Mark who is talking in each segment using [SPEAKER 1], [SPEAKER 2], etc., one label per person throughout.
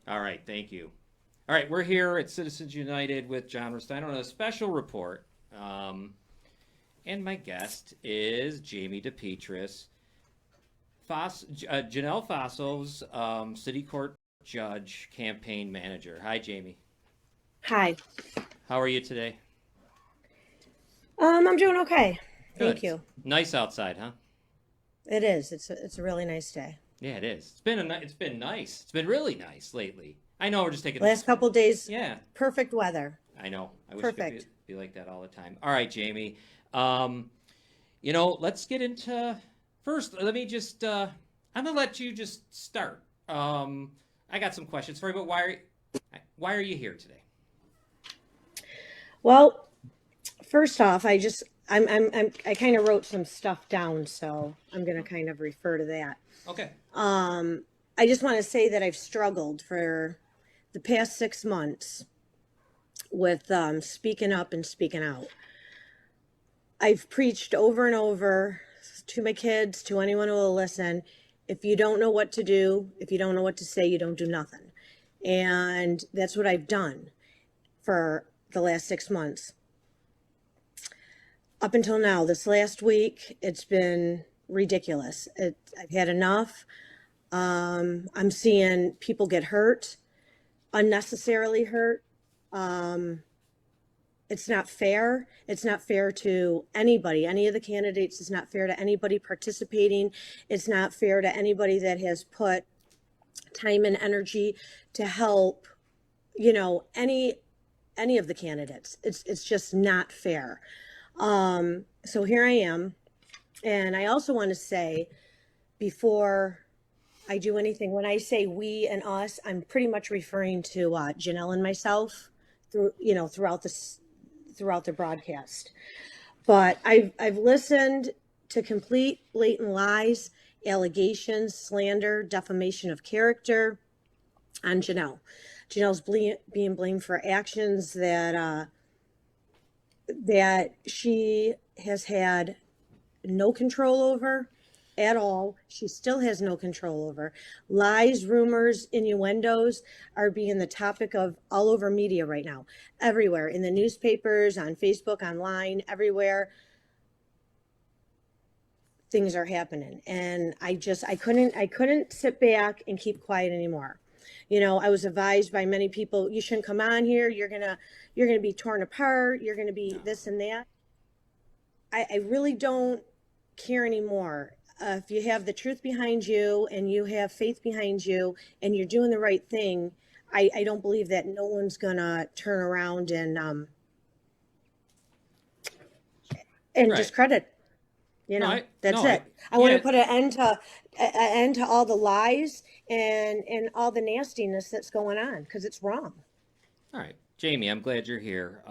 [SPEAKER 1] All right, thank you. All right, we're here at Citizens United with John Restaino on a special report. Um, and my guest is Jamie DePetris, Janelle Fossil's City Court Judge Campaign Manager. Hi, Jamie.
[SPEAKER 2] Hi.
[SPEAKER 1] How are you today?
[SPEAKER 2] I'm doing okay.
[SPEAKER 1] Good.
[SPEAKER 2] Thank
[SPEAKER 1] It's
[SPEAKER 2] you.
[SPEAKER 1] nice outside, huh?
[SPEAKER 2] It is. It's a really nice day.
[SPEAKER 1] Yeah, it is. It's been nice. It's been really nice lately. I know we're just taking
[SPEAKER 2] Last
[SPEAKER 1] this.
[SPEAKER 2] couple days,
[SPEAKER 1] Yeah,
[SPEAKER 2] perfect weather.
[SPEAKER 1] I know. I wish it could
[SPEAKER 2] Perfect.
[SPEAKER 1] be like that all the time. All right, Jamie. Um, let's get into first. Let me just. I'm gonna let you just start. I got some questions for you, but why are you here today?
[SPEAKER 2] Well, first off, I kind of wrote some stuff down, so I'm gonna kind of refer to that.
[SPEAKER 1] Okay.
[SPEAKER 2] Um, I just want to say that I've struggled for the past 6 months with speaking up and speaking out. I've preached over and over to my kids, to anyone who will listen. If you don't know what to do, if you don't know what to say, you don't do nothing. And that's what I've done for the last 6 months. Up until now, this last week, it's been ridiculous. I've had enough. I'm seeing people get hurt, unnecessarily hurt. Um, it's not fair. It's not fair to anybody, any of the candidates. It's not fair to anybody participating. It's not fair to anybody that has put time and energy to help, any of the candidates. It's just not fair. So here I am. And I also want to say, before I do anything, when I say we and us, I'm pretty much referring to Janelle and myself throughout the broadcast. But I've listened to complete blatant lies, allegations, slander, defamation of character on Janelle. Janelle's being blamed for actions that she has had no control over at all. She still has no control over. Lies, rumors, innuendos are being the topic of all over media right now. Everywhere, in the newspapers, on Facebook, online, everywhere, things are happening. And I couldn't sit back and keep quiet anymore. I was advised by many people, you shouldn't come on here. You're gonna be torn apart. You're gonna be
[SPEAKER 1] No.
[SPEAKER 2] this and that. I really don't care anymore. If you have the truth behind you and you have faith behind you and you're doing the right thing, I don't believe that no one's gonna turn around and
[SPEAKER 1] Right.
[SPEAKER 2] discredit.
[SPEAKER 1] No. I.
[SPEAKER 2] That's
[SPEAKER 1] No. I.
[SPEAKER 2] it. I want to
[SPEAKER 1] Yeah.
[SPEAKER 2] put an end to all the lies and all the nastiness that's going on because it's wrong.
[SPEAKER 1] All right, Jamie. I'm glad you're here.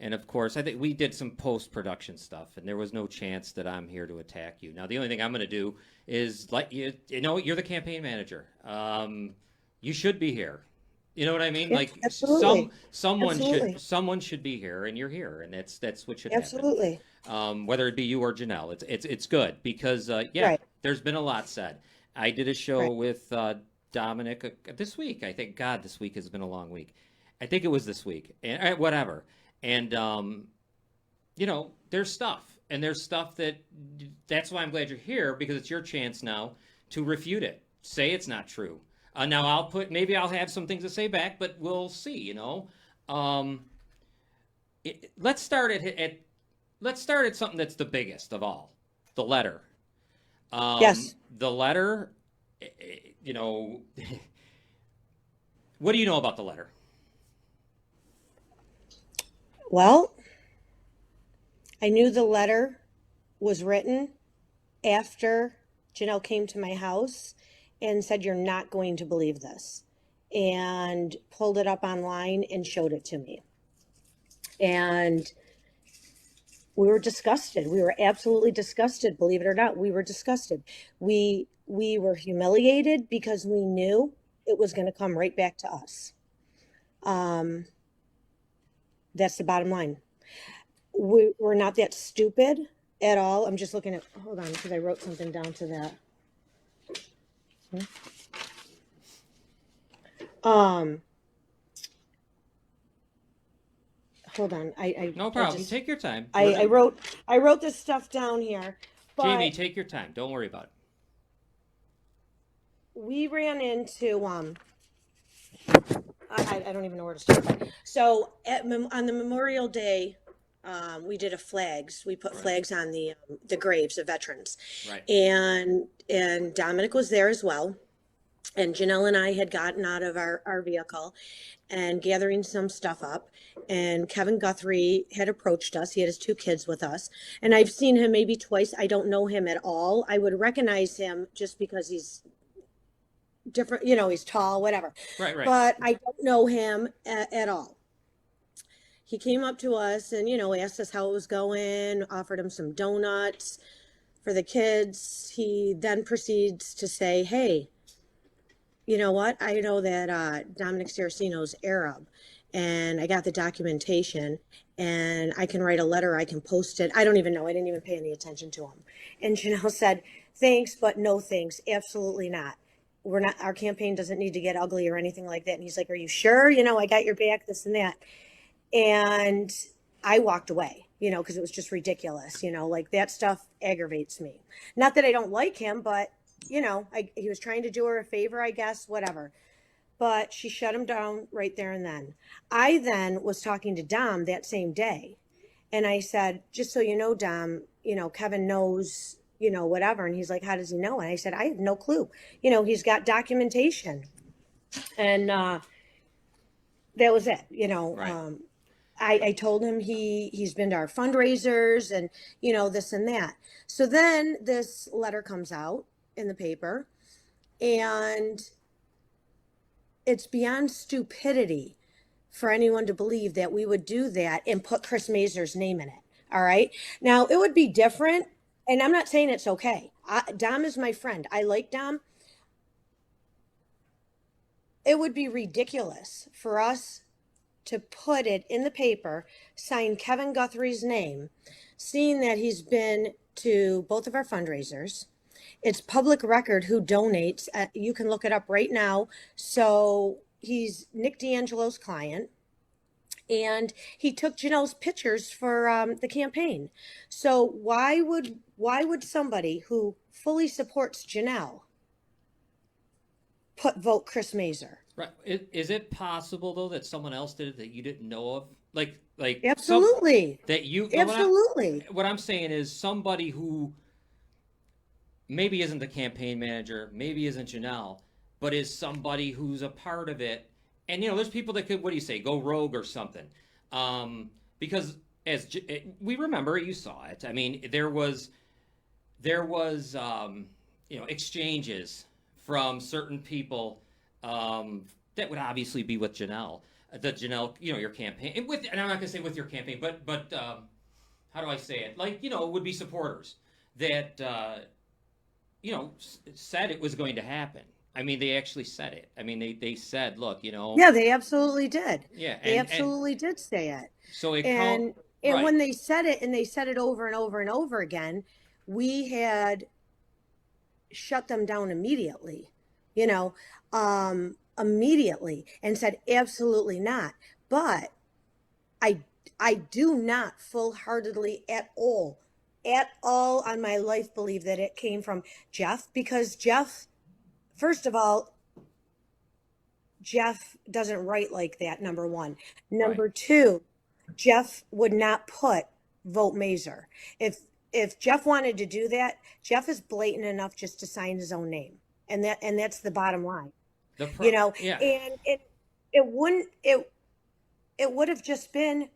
[SPEAKER 1] And of course, I think we did some post production stuff, and there was no chance that I'm here to attack you. Now, the only thing I'm going to do is let you. You're the campaign manager. You should be here. You know what I mean?
[SPEAKER 2] Yeah,
[SPEAKER 1] Like
[SPEAKER 2] absolutely, absolutely,
[SPEAKER 1] someone should be here, and you're here, and that's what should happen.
[SPEAKER 2] absolutely.
[SPEAKER 1] Whether it be you or Janelle, it's good because yeah,
[SPEAKER 2] Right,
[SPEAKER 1] there's been a lot said. I did a show
[SPEAKER 2] right.
[SPEAKER 1] with Dominic this week. I think God, this week has been a long week. I think it was this week, and whatever. And there's stuff that's why I'm glad you're here because it's your chance now to refute it. Say it's not true. Now maybe I'll have some things to say back, but we'll see. Um, let's start let's start at something that's the biggest of all, the letter.
[SPEAKER 2] Yes.
[SPEAKER 1] The letter. eh, eh, You know, what do you know about the letter?
[SPEAKER 2] Well, I knew the letter was written after Janelle came to my house and said, "You're not going to believe this," and pulled it up online and showed it to me. And we were disgusted. We were absolutely disgusted. Believe it or not, we were disgusted. We were humiliated because we knew it was going to come right back to us. Um, that's the bottom line. We're not that stupid at all. I'm just looking at. Hold on, because I wrote something down to that. Um, hold on.
[SPEAKER 1] No
[SPEAKER 2] I
[SPEAKER 1] problem.
[SPEAKER 2] just,
[SPEAKER 1] Take your time.
[SPEAKER 2] I wrote this stuff down here,
[SPEAKER 1] Jamie,
[SPEAKER 2] but
[SPEAKER 1] take your time. Don't worry about it.
[SPEAKER 2] we ran into, I don't even know where to start. So on the Memorial Day, we did a flags. We put
[SPEAKER 1] Right.
[SPEAKER 2] flags on the graves of veterans,
[SPEAKER 1] Right.
[SPEAKER 2] and Dominic was there as well. And Janelle and I had gotten out of our vehicle and gathering some stuff up. And Kevin Guthrie had approached us. He had his two kids with us. And I've seen him maybe twice. I don't know him at all. I would recognize him just because he's different, he's tall, whatever.
[SPEAKER 1] Right. Right.
[SPEAKER 2] But I don't know him at all. He came up to us and, asked us how it was going, offered him some donuts for the kids. He then proceeds to say, hey, you know what? I know that Dominic Saraceno's Arab, and I got the documentation, and I can write a letter. I can post it. I don't even know. I didn't even pay any attention to him. And Janelle said, thanks, but no thanks. Absolutely not. We're not. Our campaign doesn't need to get ugly or anything like that. And he's like, are you sure? I got your back, this and that. And I walked away, because it was just ridiculous. Like that stuff aggravates me. Not that I don't like him, but he was trying to do her a favor, I guess, whatever. But she shut him down right there and then. I then was talking to Dom that same day. And I said, just so you know, Dom, Kevin knows, whatever. And he's like, how does he know? And I said, I have no clue. He's got documentation. And that was it,
[SPEAKER 1] Right.
[SPEAKER 2] I told him he's been to our fundraisers and, this and that. So then this letter comes out in the paper, and it's beyond stupidity for anyone to believe that we would do that and put Chris Mazur's name in it. All right. Now, it would be different, and I'm not saying it's okay. Dom is my friend. I like Dom. It would be ridiculous for us to put it in the paper, sign Kevin Guthrie's name, seeing that he's been to both of our fundraisers. It's public record who donates. You can look it up right now. So he's Nick D'Angelo's client, and he took Janelle's pictures for the campaign. So why would somebody who fully supports Janelle vote Chris Mazur?
[SPEAKER 1] Right. Is it possible though that someone else did it that you didn't know of? Like
[SPEAKER 2] Absolutely.
[SPEAKER 1] that you
[SPEAKER 2] Absolutely.
[SPEAKER 1] what I'm saying is somebody who maybe isn't the campaign manager, maybe isn't Janelle, but is somebody who's a part of it. And there's people that could, what do you say, go rogue or something. Because we remember, you saw it. I mean, there was exchanges from certain people that would obviously be with Janelle. Janelle, your campaign, and I'm not gonna say with your campaign, but how do I say it? Like, would be supporters that said it was going to happen. I mean, they actually said it. I mean, they said, look,
[SPEAKER 2] Yeah, they absolutely did.
[SPEAKER 1] yeah,
[SPEAKER 2] They
[SPEAKER 1] and
[SPEAKER 2] absolutely did say it.
[SPEAKER 1] so it
[SPEAKER 2] And
[SPEAKER 1] right,
[SPEAKER 2] when they said it, and they said it over and over and over again, we had shut them down immediately, you know, immediately, and said absolutely not. But I do not full-heartedly at all on my life believe that it came from Jeff, because Jeff, first of all, Jeff doesn't write like that, number one.
[SPEAKER 1] right.
[SPEAKER 2] Number two, Jeff would not put vote Mazur. If Jeff wanted to do that, Jeff is blatant enough just to sign his own name. And that's the bottom line.
[SPEAKER 1] Yeah,
[SPEAKER 2] And it would have just been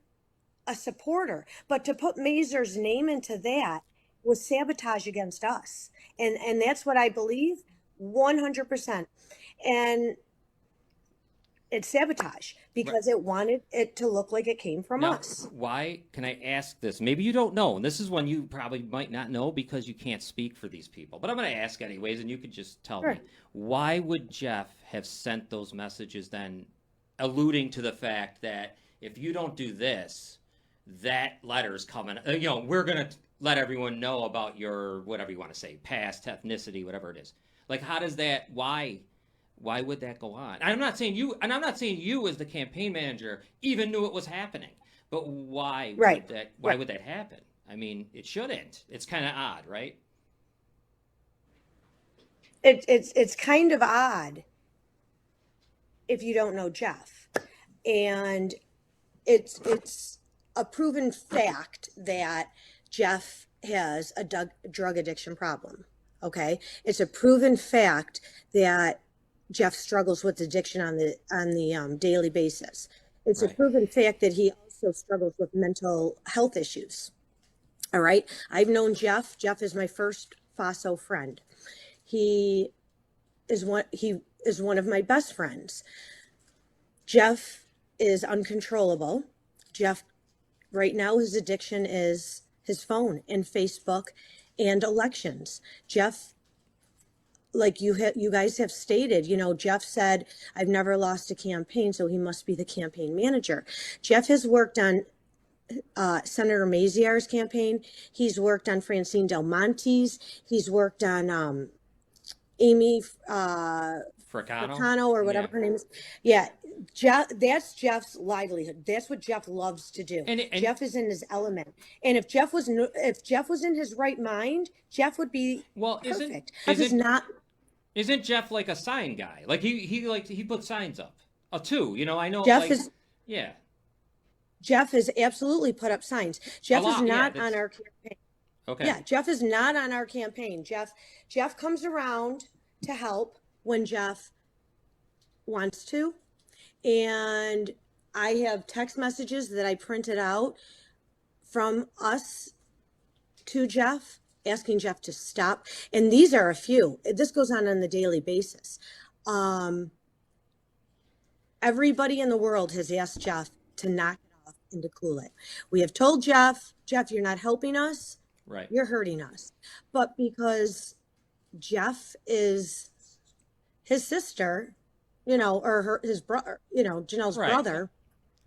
[SPEAKER 2] a supporter. But to put Mazur's name into that was sabotage against us. And that's what I believe 100%. And it's sabotage because it wanted it to look like it came from
[SPEAKER 1] now,
[SPEAKER 2] us.
[SPEAKER 1] why can I ask this? Maybe you don't know, and this is one you probably might not know because you can't speak for these people. But I'm going to ask anyways, and you could just tell
[SPEAKER 2] Sure.
[SPEAKER 1] me. Why would Jeff have sent those messages then, alluding to the fact that if you don't do this, that letter's coming? We're going to let everyone know about your whatever you want to say, past, ethnicity, whatever it is. Like, how does that? Why Why would that go on? I'm not saying you, and I'm not saying you as the campaign manager even knew it was happening. But why
[SPEAKER 2] Right.
[SPEAKER 1] would that? Why would that happen? I mean, it shouldn't. It's kind of odd, right?
[SPEAKER 2] It's kind of odd if you don't know Jeff. And it's a proven fact that Jeff has a drug addiction problem. Okay, it's a proven fact that Jeff struggles with addiction on the daily basis. It's a
[SPEAKER 1] Right.
[SPEAKER 2] proven fact that he also struggles with mental health issues. All right, I've known Jeff. Jeff is my first FOSO friend. He he is one of my best friends. Jeff is uncontrollable. Jeff, right now, his addiction is his phone and Facebook and elections. Jeff, like you guys have stated, Jeff said, I've never lost a campaign, so he must be the campaign manager. Jeff has worked on Senator Maziar's campaign. He's worked on Francine Del Monte's. He's worked on Amy
[SPEAKER 1] Fracano.
[SPEAKER 2] Ricano or whatever
[SPEAKER 1] Yeah.
[SPEAKER 2] her name is. Yeah, Jeff, that's Jeff's livelihood. That's what Jeff loves to do.
[SPEAKER 1] And
[SPEAKER 2] Jeff is in his element. And if Jeff was in his right mind, Jeff would be
[SPEAKER 1] well,
[SPEAKER 2] perfect. Jeff is
[SPEAKER 1] isn't
[SPEAKER 2] not.
[SPEAKER 1] isn't Jeff like a sign guy? Like he puts signs up. Too. I know.
[SPEAKER 2] Jeff
[SPEAKER 1] Like,
[SPEAKER 2] is
[SPEAKER 1] yeah,
[SPEAKER 2] Jeff has absolutely put up signs.
[SPEAKER 1] a
[SPEAKER 2] Jeff is
[SPEAKER 1] lot. Yeah.
[SPEAKER 2] not on our campaign.
[SPEAKER 1] Okay.
[SPEAKER 2] Yeah, Jeff is not on our campaign. Jeff comes around to help when Jeff wants to. And I have text messages that I printed out from us to Jeff, asking Jeff to stop. And these are a few. This goes on the daily basis. Everybody in the world has asked Jeff to knock it off and to cool it. We have told Jeff, you're not helping us.
[SPEAKER 1] Right.
[SPEAKER 2] You're hurting us. But because Jeff is his sister, or his brother, Janelle's
[SPEAKER 1] Right.
[SPEAKER 2] brother,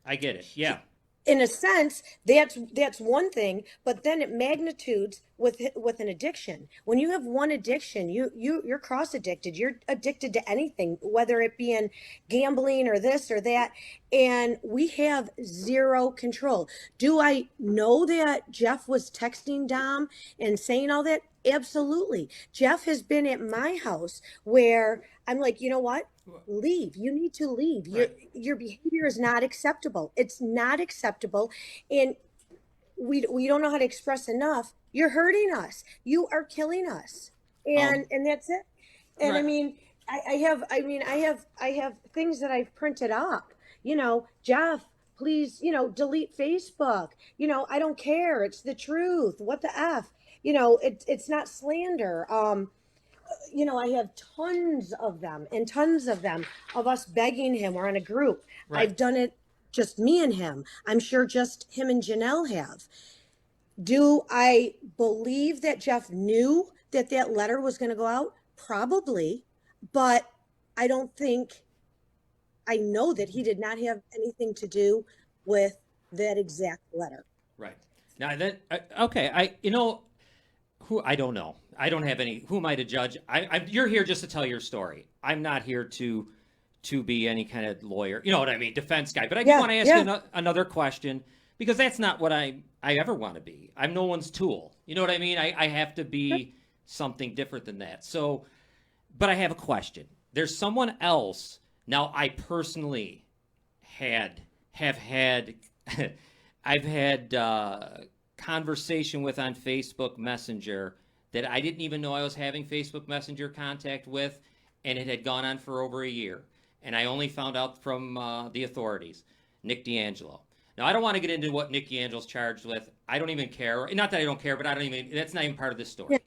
[SPEAKER 1] I get it. Yeah.
[SPEAKER 2] in a sense, that's one thing, but then it magnitudes with an addiction. When you have one addiction, you're cross addicted. You're addicted to anything, whether it be in gambling or this or that, and we have zero control. Do I know that Jeff was texting Dom and saying all that? Absolutely. Jeff has been at my house where I'm like, you know what? Leave. You need to leave.
[SPEAKER 1] Right.
[SPEAKER 2] Your behavior is not acceptable. It's not acceptable. And we don't know how to express enough. You're hurting us. You are killing us. And that's it. And
[SPEAKER 1] Right.
[SPEAKER 2] I mean, I have things that I've printed up. Jeff, please, delete Facebook. I don't care. It's the truth. What the F? It's not slander. I have tons of them and tons of them of us begging him. We're on a group.
[SPEAKER 1] Right.
[SPEAKER 2] I've done it just me and him. I'm sure just him and Janelle have. Do I believe that Jeff knew that letter was going to go out? Probably, but I know that he did not have anything to do with that exact letter.
[SPEAKER 1] Right. Now that okay, who I don't know. I don't have any. Who am I to judge? You're here just to tell your story. I'm not here to be any kind of lawyer. You know what I mean? Defense guy. But I do want to ask another question because that's not what I ever want to be. I'm no one's tool. You know what I mean? I have to be something different than that. So, but I have a question. There's someone else. Now, I personally have had I've had conversation with on Facebook Messenger that I didn't even know I was having Facebook Messenger contact with, and it had gone on for over a year. And I only found out from the authorities, Nick D'Angelo. Now, I don't want to get into what Nick D'Angelo's charged with. I don't even care. Not that I don't care, but that's not even part of this story.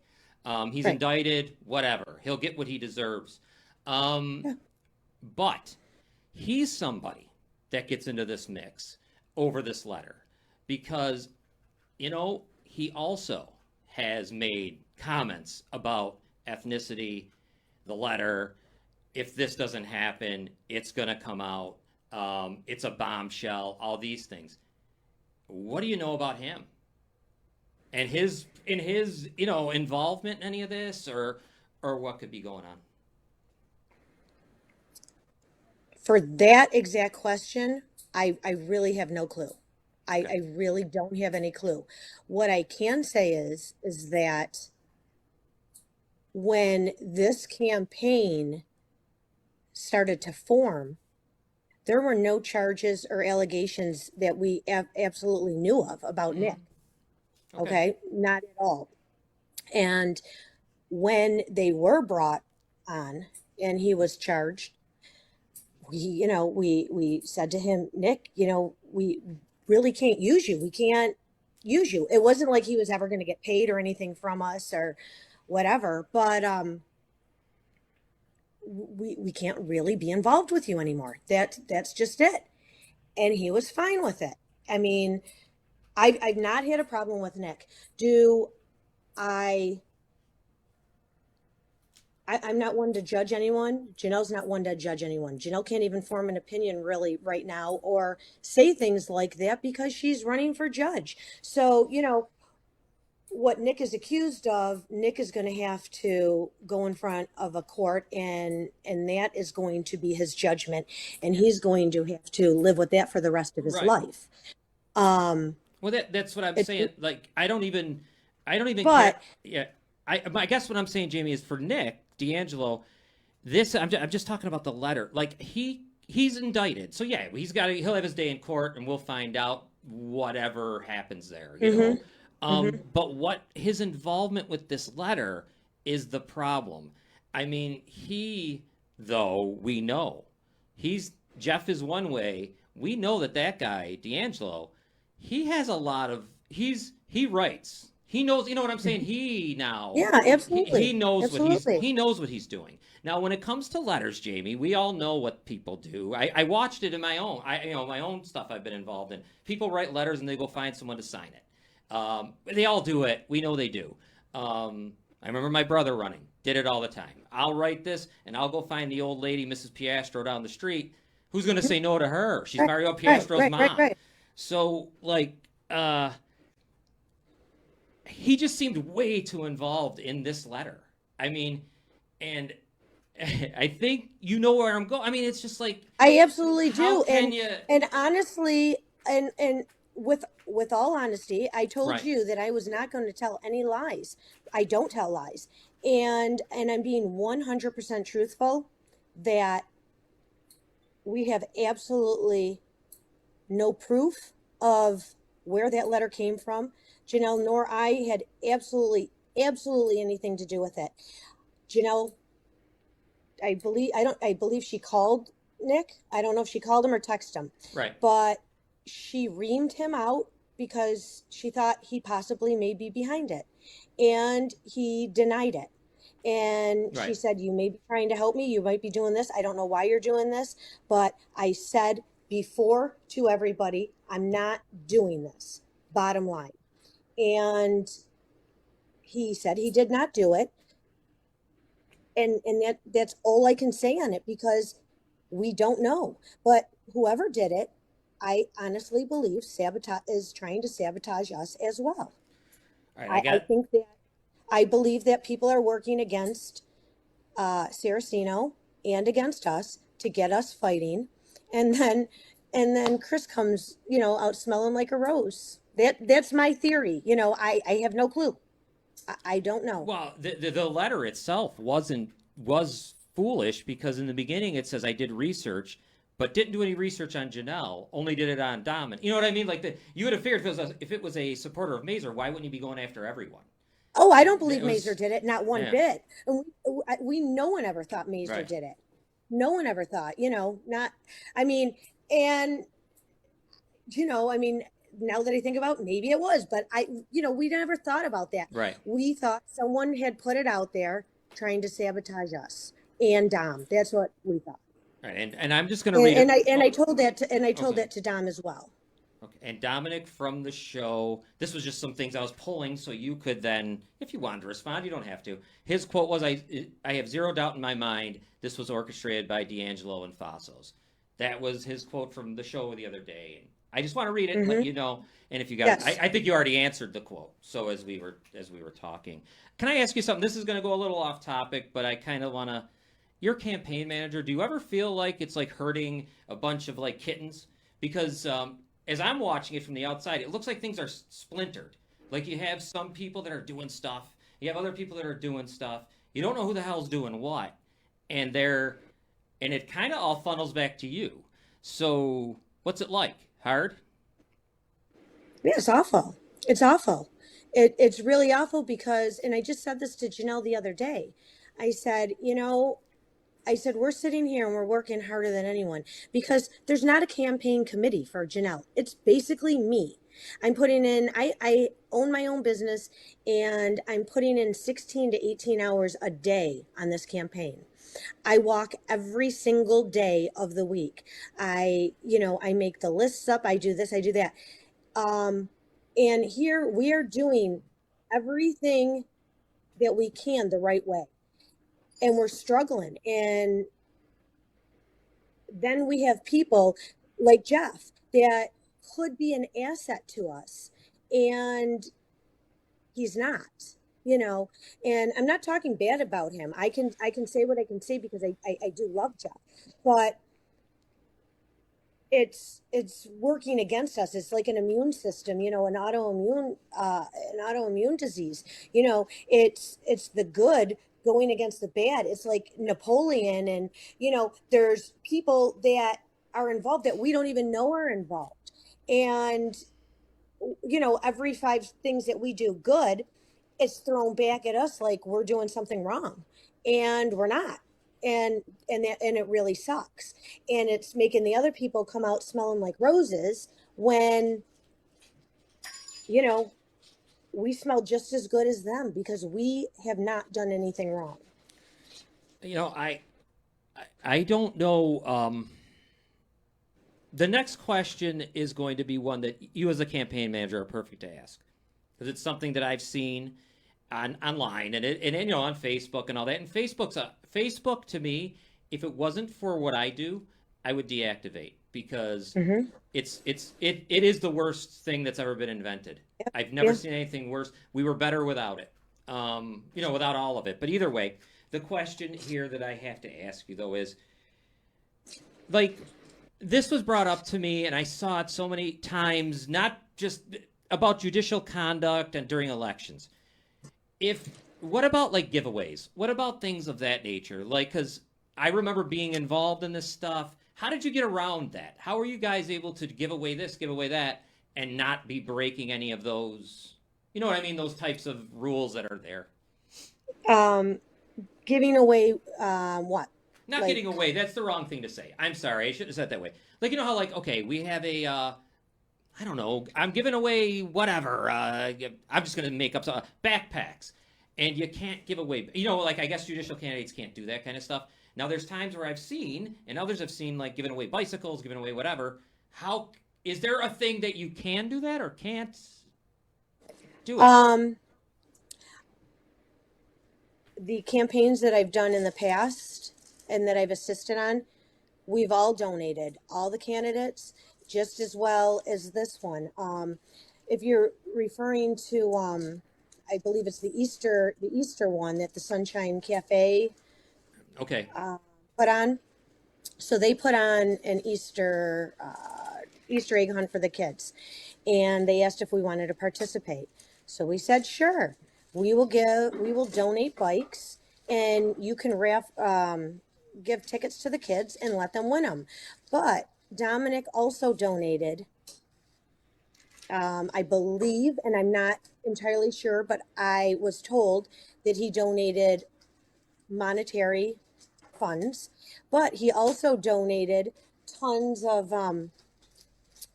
[SPEAKER 1] He's indicted, whatever. He'll get what he deserves. But he's somebody that gets into this mix over this letter because, he also has made comments about ethnicity, the letter. If this doesn't happen, it's going to come out. It's a bombshell, all these things. What do you know about him? And his involvement in any of this or what could be going on?
[SPEAKER 2] For that exact question, I really have no clue.
[SPEAKER 1] Okay.
[SPEAKER 2] I really don't have any clue. What I can say is that when this campaign started to form, there were no charges or allegations that we absolutely knew of about
[SPEAKER 1] Hmm.
[SPEAKER 2] Nick.
[SPEAKER 1] Okay.
[SPEAKER 2] Okay, not at all. And when they were brought on and he was charged, we said to him, Nick, we really can't use you. We can't use you. It wasn't like he was ever going to get paid or anything from us or whatever, but we can't really be involved with you anymore. That's just it. And he was fine with it. I mean, I've not had a problem with Nick. Do I I'm not one to judge anyone. Janelle's not one to judge anyone. Janelle can't even form an opinion really right now or say things like that because she's running for judge. So, what Nick is accused of, Nick is going to have to go in front of a court and that is going to be his judgment and he's going to have to live with that for the rest of his
[SPEAKER 1] Right.
[SPEAKER 2] life. Um,
[SPEAKER 1] Well, that's what I'm
[SPEAKER 2] it,
[SPEAKER 1] saying. Like, I don't even care.
[SPEAKER 2] but
[SPEAKER 1] Yeah. I guess what I'm saying, Jamie, is for Nick D'Angelo, I'm just talking about the letter. Like, he's indicted. So yeah, he'll have his day in court and we'll find out whatever happens there.
[SPEAKER 2] mhm, mhm.
[SPEAKER 1] But what his involvement with this letter is the problem. I mean, though we know Jeff is one way. We know that guy, D'Angelo, he has a lot of he writes. He knows, you know what I'm saying?
[SPEAKER 2] Yeah,
[SPEAKER 1] He
[SPEAKER 2] absolutely.
[SPEAKER 1] knows
[SPEAKER 2] Absolutely.
[SPEAKER 1] he knows what he's doing. Now, when it comes to letters, Jamie, we all know what people do. I watched it in my own stuff I've been involved in. People write letters and they go find someone to sign it. They all do it. We know they do. I remember my brother did it all the time. I'll write this and I'll go find the old lady, Mrs. Piastro, down the street. Who's going to say no to her? She's
[SPEAKER 2] Right,
[SPEAKER 1] Mario
[SPEAKER 2] right,
[SPEAKER 1] Piastro's
[SPEAKER 2] right, right,
[SPEAKER 1] mom.
[SPEAKER 2] right.
[SPEAKER 1] So, like, he just seemed way too involved in this letter. I mean, and I think you know where I'm going. I mean, it's just like,
[SPEAKER 2] I absolutely
[SPEAKER 1] how
[SPEAKER 2] do.
[SPEAKER 1] can
[SPEAKER 2] And
[SPEAKER 1] you?
[SPEAKER 2] and honestly, and with all honesty, I told
[SPEAKER 1] Right.
[SPEAKER 2] you that I was not going to tell any lies. I don't tell lies. And I'm being 100% truthful that we have absolutely no proof of where that letter came from. Janelle nor I had absolutely anything to do with it. Janelle, I believe she called Nick. I don't know if she called him or texted him,
[SPEAKER 1] Right.
[SPEAKER 2] but she reamed him out because she thought he possibly may be behind it. And he denied it. And she
[SPEAKER 1] Right.
[SPEAKER 2] said, "You may be trying to help me. You might be doing this. I don't know why you're doing this, but I said before to everybody, I'm not doing this. Bottom line." And he said he did not do it. And that's all I can say on it because we don't know. But whoever did it, I honestly believe sabotage is trying to sabotage us as well.
[SPEAKER 1] All right. I
[SPEAKER 2] I
[SPEAKER 1] got.
[SPEAKER 2] think that I believe that people are working against Saraceno and against us to get us fighting, and then Chris comes, out smelling like a rose. That's my theory. I have no clue. I don't know.
[SPEAKER 1] Well, the letter itself was foolish because in the beginning it says I did research, but didn't do any research on Janelle. Only did it on Dom. You know what I mean? Like you would have figured if it was a supporter of Mazer, why wouldn't he be going after everyone?
[SPEAKER 2] Oh, I don't
[SPEAKER 1] It
[SPEAKER 2] believe Mazer
[SPEAKER 1] was
[SPEAKER 2] did it, not one
[SPEAKER 1] yeah.
[SPEAKER 2] bit. And we no one ever thought Mazer
[SPEAKER 1] Right.
[SPEAKER 2] did it. No one ever thought, not. I mean, and I mean, now that I think about, maybe it was, but we never thought about that.
[SPEAKER 1] Right.
[SPEAKER 2] We thought someone had put it out there trying to sabotage us and Dom. That's what we thought.
[SPEAKER 1] Right. And I'm just gonna
[SPEAKER 2] And,
[SPEAKER 1] read
[SPEAKER 2] and
[SPEAKER 1] it.
[SPEAKER 2] I and I
[SPEAKER 1] Oh,
[SPEAKER 2] told that
[SPEAKER 1] okay.
[SPEAKER 2] to Dom as well.
[SPEAKER 1] Okay. And Dominic from the show, this was just some things I was pulling so you could then, if you wanted to respond, you don't have to. His quote was, I have zero doubt in my mind this was orchestrated by D'Angelo and Fassos. That was his quote from the show the other day. And I just want to read it, let
[SPEAKER 2] Mm-hmm.
[SPEAKER 1] you know. And if you got,
[SPEAKER 2] Yes.
[SPEAKER 1] I think you already answered the quote. So as we were talking, can I ask you something? This is going to go a little off topic, but I kind of want to, your campaign manager, do you ever feel like it's like hurting a bunch of like kittens? Because as I'm watching it from the outside, it looks like things are splintered. Like you have some people that are doing stuff, you have other people that are doing stuff. You don't know who the hell's doing what, and they're and it kind of all funnels back to you. So what's it like? Hard?
[SPEAKER 2] Yeah, it's awful. It's awful. It's really awful because, and I just said this to Janelle the other day. I said, I said, we're sitting here and we're working harder than anyone because there's not a campaign committee for Janelle. It's basically me. I'm putting in, I own my own business and I'm putting in 16 to 18 hours a day on this campaign. I walk every single day of the week. I make the lists up. I do this, I do that. Um, and here we are doing everything that we can the right way. And we're struggling. And then we have people like Jeff that could be an asset to us. And he's not, and I'm not talking bad about him. I can say what I can say because I do love Jeff. But it's working against us. It's like an immune system, an autoimmune disease. It's the good going against the bad. It's like Napoleon, and there's people that are involved that we don't even know are involved. And every five things that we do good, it's thrown back at us like we're doing something wrong, and we're not. And it really sucks, and it's making the other people come out smelling like roses when you know we smell just as good as them because we have not done anything wrong.
[SPEAKER 1] You know, I don't know. The next question is going to be one that you, as a campaign manager, are perfect to ask because it's something that I've seen online and on Facebook and all that. And Facebook to me, if it wasn't for what I do, I would deactivate because
[SPEAKER 2] Hmm.
[SPEAKER 1] it is the worst thing that's ever been invented.
[SPEAKER 2] Yeah.
[SPEAKER 1] I've never
[SPEAKER 2] Yeah.
[SPEAKER 1] seen anything worse. We were better without it. Without all of it. But either way, the question here that I have to ask you though is like this was brought up to me and I saw it so many times, not just about judicial conduct and during elections. If What about like giveaways? What about things of that nature? Like, because I remember being involved in this stuff. How did you get around that? How are you guys able to give away this, give away that, and not be breaking any of those? You know what I mean? Those types of rules that are there.
[SPEAKER 2] um Giving away what,
[SPEAKER 1] Not getting
[SPEAKER 2] like,
[SPEAKER 1] away. That's the wrong thing to say. I'm sorry. I shouldn't have said it that way. Like, you know how, like, okay, we have a, I don't know, I'm giving away whatever. I'm just going to make up some backpacks. And you can't give away, like, I guess judicial candidates can't do that kind of stuff. Now, there's times where I've seen, and others have seen, like, giving away bicycles, giving away whatever. How, is there a thing that you can do that or can't do it?
[SPEAKER 2] um the campaigns that I've done in the past and that I've assisted on, we've all donated, all the candidates, just as well as this one. If you're referring to, I believe it's the Easter one that the Sunshine Cafe
[SPEAKER 1] Okay.
[SPEAKER 2] uh, put on. So they put on an Easter egg hunt for the kids, and they asked if we wanted to participate. So we said sure. We will donate bikes, and you can give tickets to the kids and let them win them. But Dominic also donated, I believe, and I'm not entirely sure, but I was told that he donated monetary funds, but he also donated tons of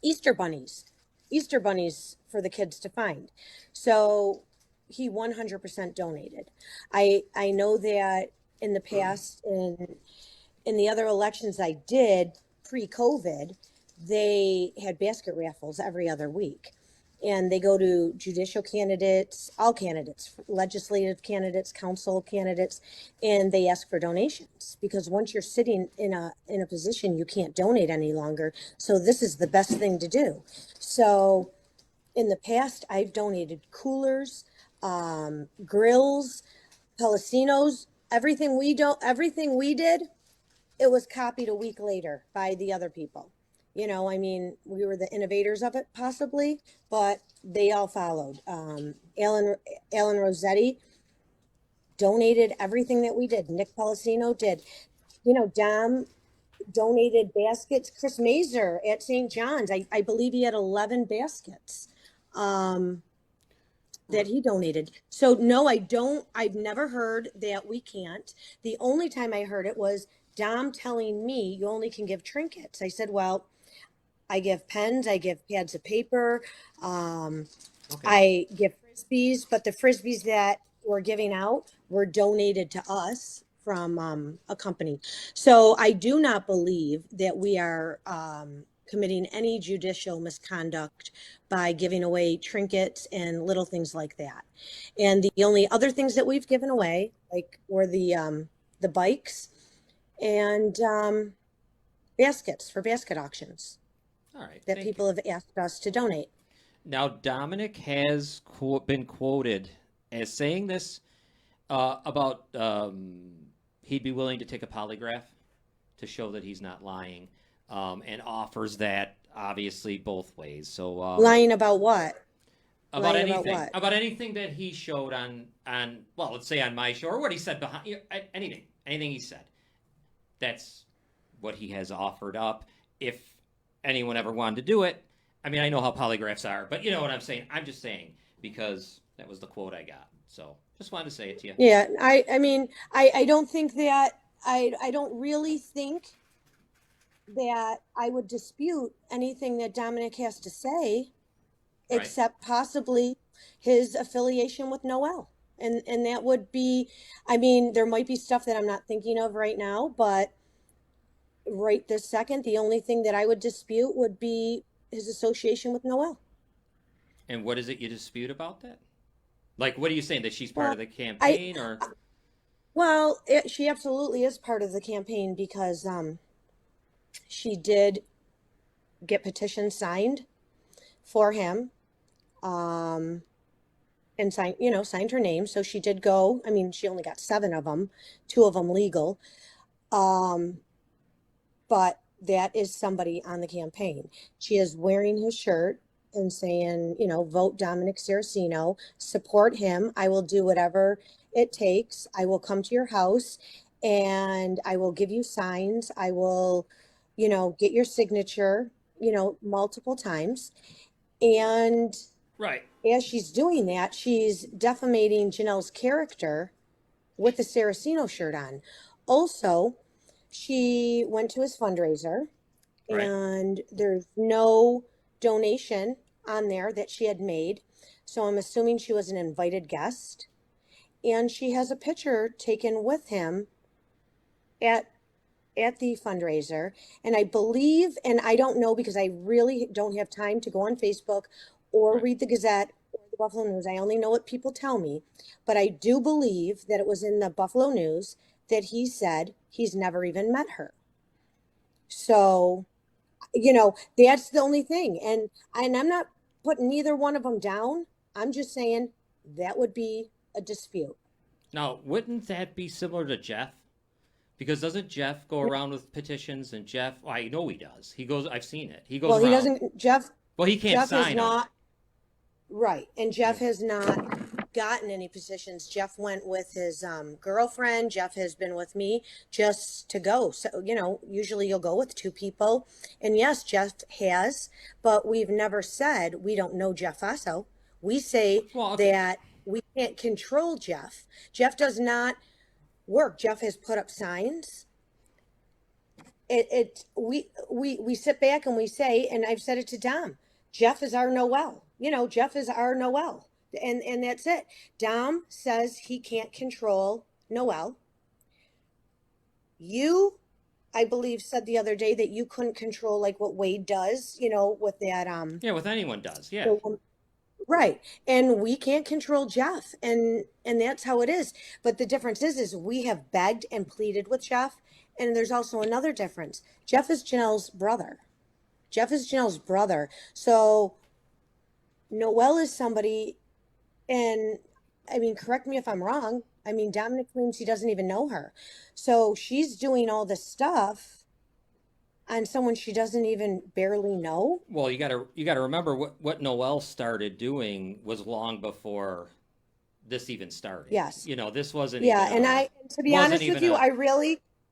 [SPEAKER 2] Easter bunnies, Easter bunnies for the kids to find. So he 100% donated. I know that in the past, in the other elections I did pre-COVID, they had basket raffles every other week. And they go to judicial candidates, all candidates, legislative candidates, council candidates, and they ask for donations because once you're sitting in a position, you can't donate any longer. So this is the best thing to do. So in the past, I've donated coolers, grills, Pelicinos. everything we did, it was copied a week later by the other people. I mean, we were the innovators of it possibly, but they all followed. Alan Rossetti donated everything that we did. Nick Pellicino did. Dom donated baskets. Chris Mazer at St. John's, I believe he had 11 baskets that he donated. So no, I've never heard that we can't. The only time I heard it was Dom telling me you only can give trinkets. I said, well, I give pens, I give pads of paper,
[SPEAKER 1] Okay.
[SPEAKER 2] I give frisbees, but the frisbees that we're giving out were donated to us from a company. So I do not believe that we are committing any judicial misconduct by giving away trinkets and little things like that. And the only other things that we've given away, like, were the bikes and baskets for basket auctions
[SPEAKER 1] All right.
[SPEAKER 2] that
[SPEAKER 1] Thank you.
[SPEAKER 2] people have asked us to donate.
[SPEAKER 1] Now, Dominic has been quoted as saying this about he'd be willing to take a polygraph to show that he's not lying, and offers that obviously both ways. So
[SPEAKER 2] Lying about what?
[SPEAKER 1] about
[SPEAKER 2] Lying about
[SPEAKER 1] anything,
[SPEAKER 2] what?
[SPEAKER 1] about anything that he showed on well, let's say on my show, or what he said behind, anything he said. That's what he has offered up. If anyone ever wanted to do it, I mean, I know how polygraphs are, but you know what I'm saying. I'm just saying because that was the quote I got. So just wanted to say it to you.
[SPEAKER 2] Yeah, I mean, I don't think that, I don't really think that I would dispute anything that Dominic has to say,
[SPEAKER 1] Right.
[SPEAKER 2] except possibly his affiliation with Noel. And that would be, I mean, there might be stuff that I'm not thinking of right now, but right this second, the only thing that I would dispute would be his association with Noel.
[SPEAKER 1] And what is it you dispute about that? Like, what are you saying, that she's part
[SPEAKER 2] Well,
[SPEAKER 1] of the
[SPEAKER 2] I,
[SPEAKER 1] campaign, or
[SPEAKER 2] she absolutely is part of the campaign because she did get petitions signed for him, um, and signed her name. So she did go. I mean, she only got 7 of them, 2 of them legal. Um, but that is somebody on the campaign. She is wearing his shirt and saying, vote Dominic Saraceno, support him. I will do whatever it takes. I will come to your house and I will give you signs. I will, get your signature, multiple times. And
[SPEAKER 1] right?
[SPEAKER 2] as she's doing that, she's defamating Janelle's character with the Saraceno shirt on. Also, she went to his fundraiser
[SPEAKER 1] Right.
[SPEAKER 2] and there's no donation on there that she had made. So I'm assuming she was an invited guest. And she has a picture taken with him at the fundraiser. And I believe, and I don't know because I really don't have time to go on Facebook or
[SPEAKER 1] Right.
[SPEAKER 2] read the Gazette or the Buffalo News. I only know what people tell me. But I do believe that it was in the Buffalo News that he said he's never even met her. So, that's the only thing. And I'm not putting neither one of them down. I'm just saying that would be a dispute.
[SPEAKER 1] Now, wouldn't that be similar to Jeff? Because doesn't Jeff go around with petitions? And Jeff, well, I know he does. He goes. I've seen it. He goes
[SPEAKER 2] Well, he
[SPEAKER 1] around.
[SPEAKER 2] doesn't, Jeff,
[SPEAKER 1] Well, he can't
[SPEAKER 2] Jeff has
[SPEAKER 1] sign them.
[SPEAKER 2] not, right. And Jeff has not gotten any petitions. Jeff went with his girlfriend. Jeff has been with me just to go. So, usually you'll go with 2 people. And yes, Jeff has, but we've never said we don't know Jeff Faso. We say
[SPEAKER 1] Well, okay.
[SPEAKER 2] that we can't control Jeff. Jeff does not work. Jeff has put up signs. We sit back and we say, and I've said it to Dom, Jeff is our Noel. Jeff is our Noel. And that's it. Dom says he can't control Noel. You, I believe, said the other day that you couldn't control like what Wade does, with that
[SPEAKER 1] Yeah, with anyone does. Yeah.
[SPEAKER 2] right. And we can't control Jeff. And that's how it is. But the difference is we have begged and pleaded with Jeff. And there's also another difference. Jeff is Janelle's brother. Jeff is Janelle's brother. So Noel is somebody, and I mean, correct me if I'm wrong, I mean, Dominic claims he doesn't even know her. So she's doing all this stuff on someone she doesn't even barely know.
[SPEAKER 1] Well, you gotta remember what Noel started doing was long before this even started.
[SPEAKER 2] Yes.
[SPEAKER 1] You know, this wasn't
[SPEAKER 2] Yeah,
[SPEAKER 1] even
[SPEAKER 2] and
[SPEAKER 1] a
[SPEAKER 2] to be
[SPEAKER 1] wasn't
[SPEAKER 2] honest with
[SPEAKER 1] even
[SPEAKER 2] you,
[SPEAKER 1] a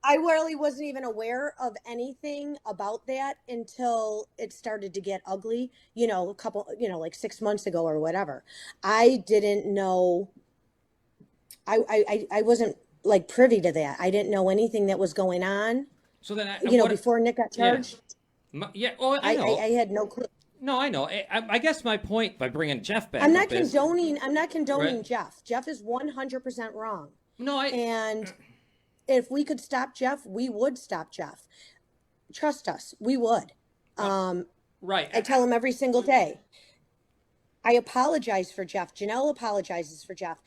[SPEAKER 2] I really wasn't even aware of anything about that until it started to get ugly, a couple, like 6 months ago or whatever. I didn't know, I wasn't like privy to that. I didn't know anything that was going on,
[SPEAKER 1] so then what?
[SPEAKER 2] before Nick got
[SPEAKER 1] Yeah,
[SPEAKER 2] charged.
[SPEAKER 1] yeah. Oh, I
[SPEAKER 2] I
[SPEAKER 1] know.
[SPEAKER 2] had no clue.
[SPEAKER 1] No, I know. I guess my point by bringing Jeff
[SPEAKER 2] I'm
[SPEAKER 1] back
[SPEAKER 2] not
[SPEAKER 1] up is
[SPEAKER 2] condoning, I'm not
[SPEAKER 1] right.
[SPEAKER 2] condoning Jeff. Jeff is 100% wrong.
[SPEAKER 1] No, I
[SPEAKER 2] And if we could stop Jeff, we would stop Jeff. Trust us, we would.
[SPEAKER 1] well,
[SPEAKER 2] Um,
[SPEAKER 1] right.
[SPEAKER 2] I tell him every single day. I apologize for Jeff. Janelle apologizes for Jeff.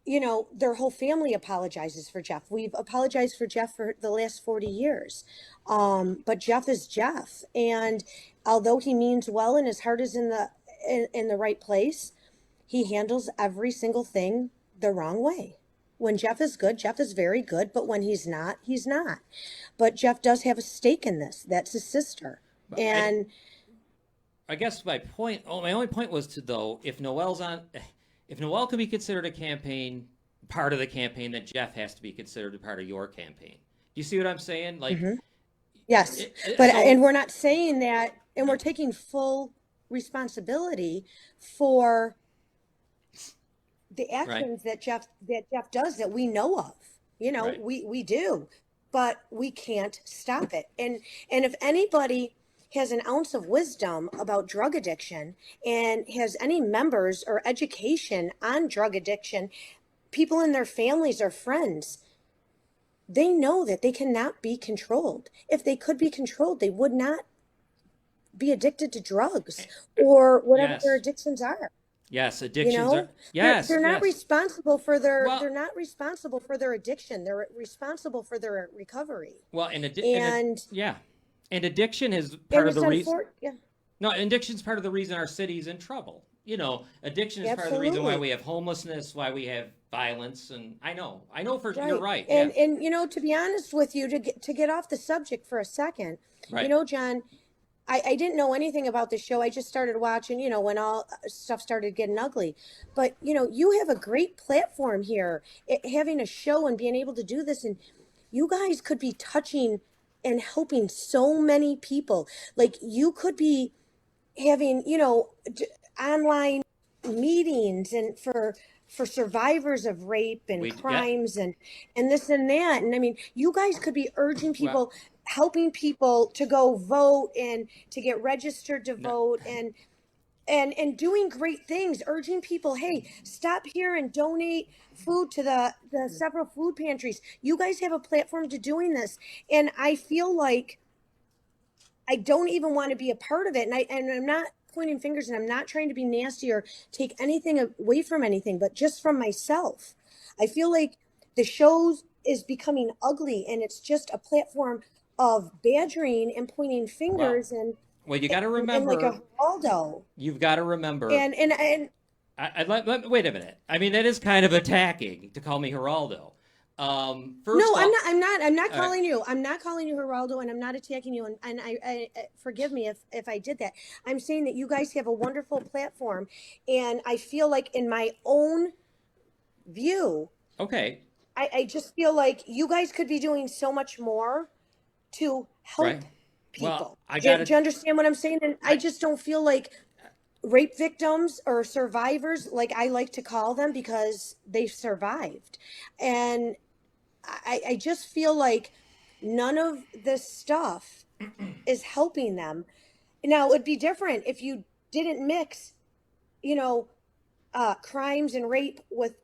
[SPEAKER 2] Their whole family apologizes for Jeff. We've apologized for Jeff for the last 40 years. But Jeff is Jeff. And although he means well and his heart is in the right place, he handles every single thing the wrong way. When Jeff is good, Jeff is very good, but when he's not, he's not. But Jeff does have a stake in this. That's his sister.
[SPEAKER 1] But
[SPEAKER 2] And
[SPEAKER 1] I guess my only point was to though, if Noel can be considered part of the campaign, then Jeff has to be considered a part of your campaign. You see what I'm saying? Like,
[SPEAKER 2] yes, and we're not saying that, and we're taking full responsibility for the
[SPEAKER 1] right,
[SPEAKER 2] actions that Jeff does that we know of.
[SPEAKER 1] right.
[SPEAKER 2] We do, but we can't stop it. And if anybody has an ounce of wisdom about drug addiction and has any members or education on drug addiction, people in their families or friends, they know that they cannot be controlled. If they could be controlled, they would not be addicted to drugs or whatever their
[SPEAKER 1] Yes,
[SPEAKER 2] addictions are.
[SPEAKER 1] yes.
[SPEAKER 2] You
[SPEAKER 1] Addictions are
[SPEAKER 2] know,
[SPEAKER 1] yes,
[SPEAKER 2] they're not
[SPEAKER 1] yes.
[SPEAKER 2] responsible for their
[SPEAKER 1] Well,
[SPEAKER 2] they're not responsible for their addiction. They're responsible for their recovery.
[SPEAKER 1] well,
[SPEAKER 2] And
[SPEAKER 1] yeah, and addiction is part
[SPEAKER 2] and
[SPEAKER 1] of
[SPEAKER 2] it's
[SPEAKER 1] the reason.
[SPEAKER 2] unfortunate. Yeah,
[SPEAKER 1] No, addiction's part of the reason our city's in trouble. You know, addiction is part of the reason why
[SPEAKER 2] absolutely.
[SPEAKER 1] we have homelessness, why we have violence, and I know for you're
[SPEAKER 2] Right.
[SPEAKER 1] right. Yeah,
[SPEAKER 2] And to be honest with you, to get off the subject for a second,
[SPEAKER 1] right.
[SPEAKER 2] John, I didn't know anything about the show. I just started watching, when all stuff started getting ugly. But, you have a great platform here, having a show and being able to do this. And you guys could be touching and helping so many people. Like, you could be having, online meetings and for survivors of rape and
[SPEAKER 1] Yeah.
[SPEAKER 2] crimes and this and that. And I mean, you guys could be urging
[SPEAKER 1] Well,
[SPEAKER 2] people, helping people to go vote and to get registered to
[SPEAKER 1] no,
[SPEAKER 2] vote and doing great things, urging people, hey, stop here and donate food to the several food pantries. You guys have a platform to doing this. And I feel like I don't even want to be a part of it. And I'm not pointing fingers, and I'm not trying to be nasty or take anything away from anything, but just from myself. I feel like the show is becoming ugly, and it's just a platform of badgering and pointing
[SPEAKER 1] well,
[SPEAKER 2] fingers
[SPEAKER 1] well, you got to
[SPEAKER 2] and like
[SPEAKER 1] remember.
[SPEAKER 2] a Geraldo.
[SPEAKER 1] You've got to remember.
[SPEAKER 2] And
[SPEAKER 1] Wait a minute. I mean, that is kind of attacking to call me Geraldo. First
[SPEAKER 2] no,
[SPEAKER 1] off,
[SPEAKER 2] I'm not
[SPEAKER 1] all right,
[SPEAKER 2] calling you. I'm not calling you Geraldo, and I'm not attacking you. And forgive me if I did that. I'm saying that you guys have a wonderful platform, and I feel like in my own view,
[SPEAKER 1] okay,
[SPEAKER 2] I just feel like you guys could be doing so much more to
[SPEAKER 1] right.
[SPEAKER 2] help
[SPEAKER 1] Well,
[SPEAKER 2] people.
[SPEAKER 1] I
[SPEAKER 2] Do,
[SPEAKER 1] got to.
[SPEAKER 2] do you understand what I'm saying? And I
[SPEAKER 1] I
[SPEAKER 2] just don't feel like rape victims or survivors, like I like to call them, because they survived. And I just feel like none of this stuff is helping them. Now, it'd be different if you didn't mix, you know, crimes and rape with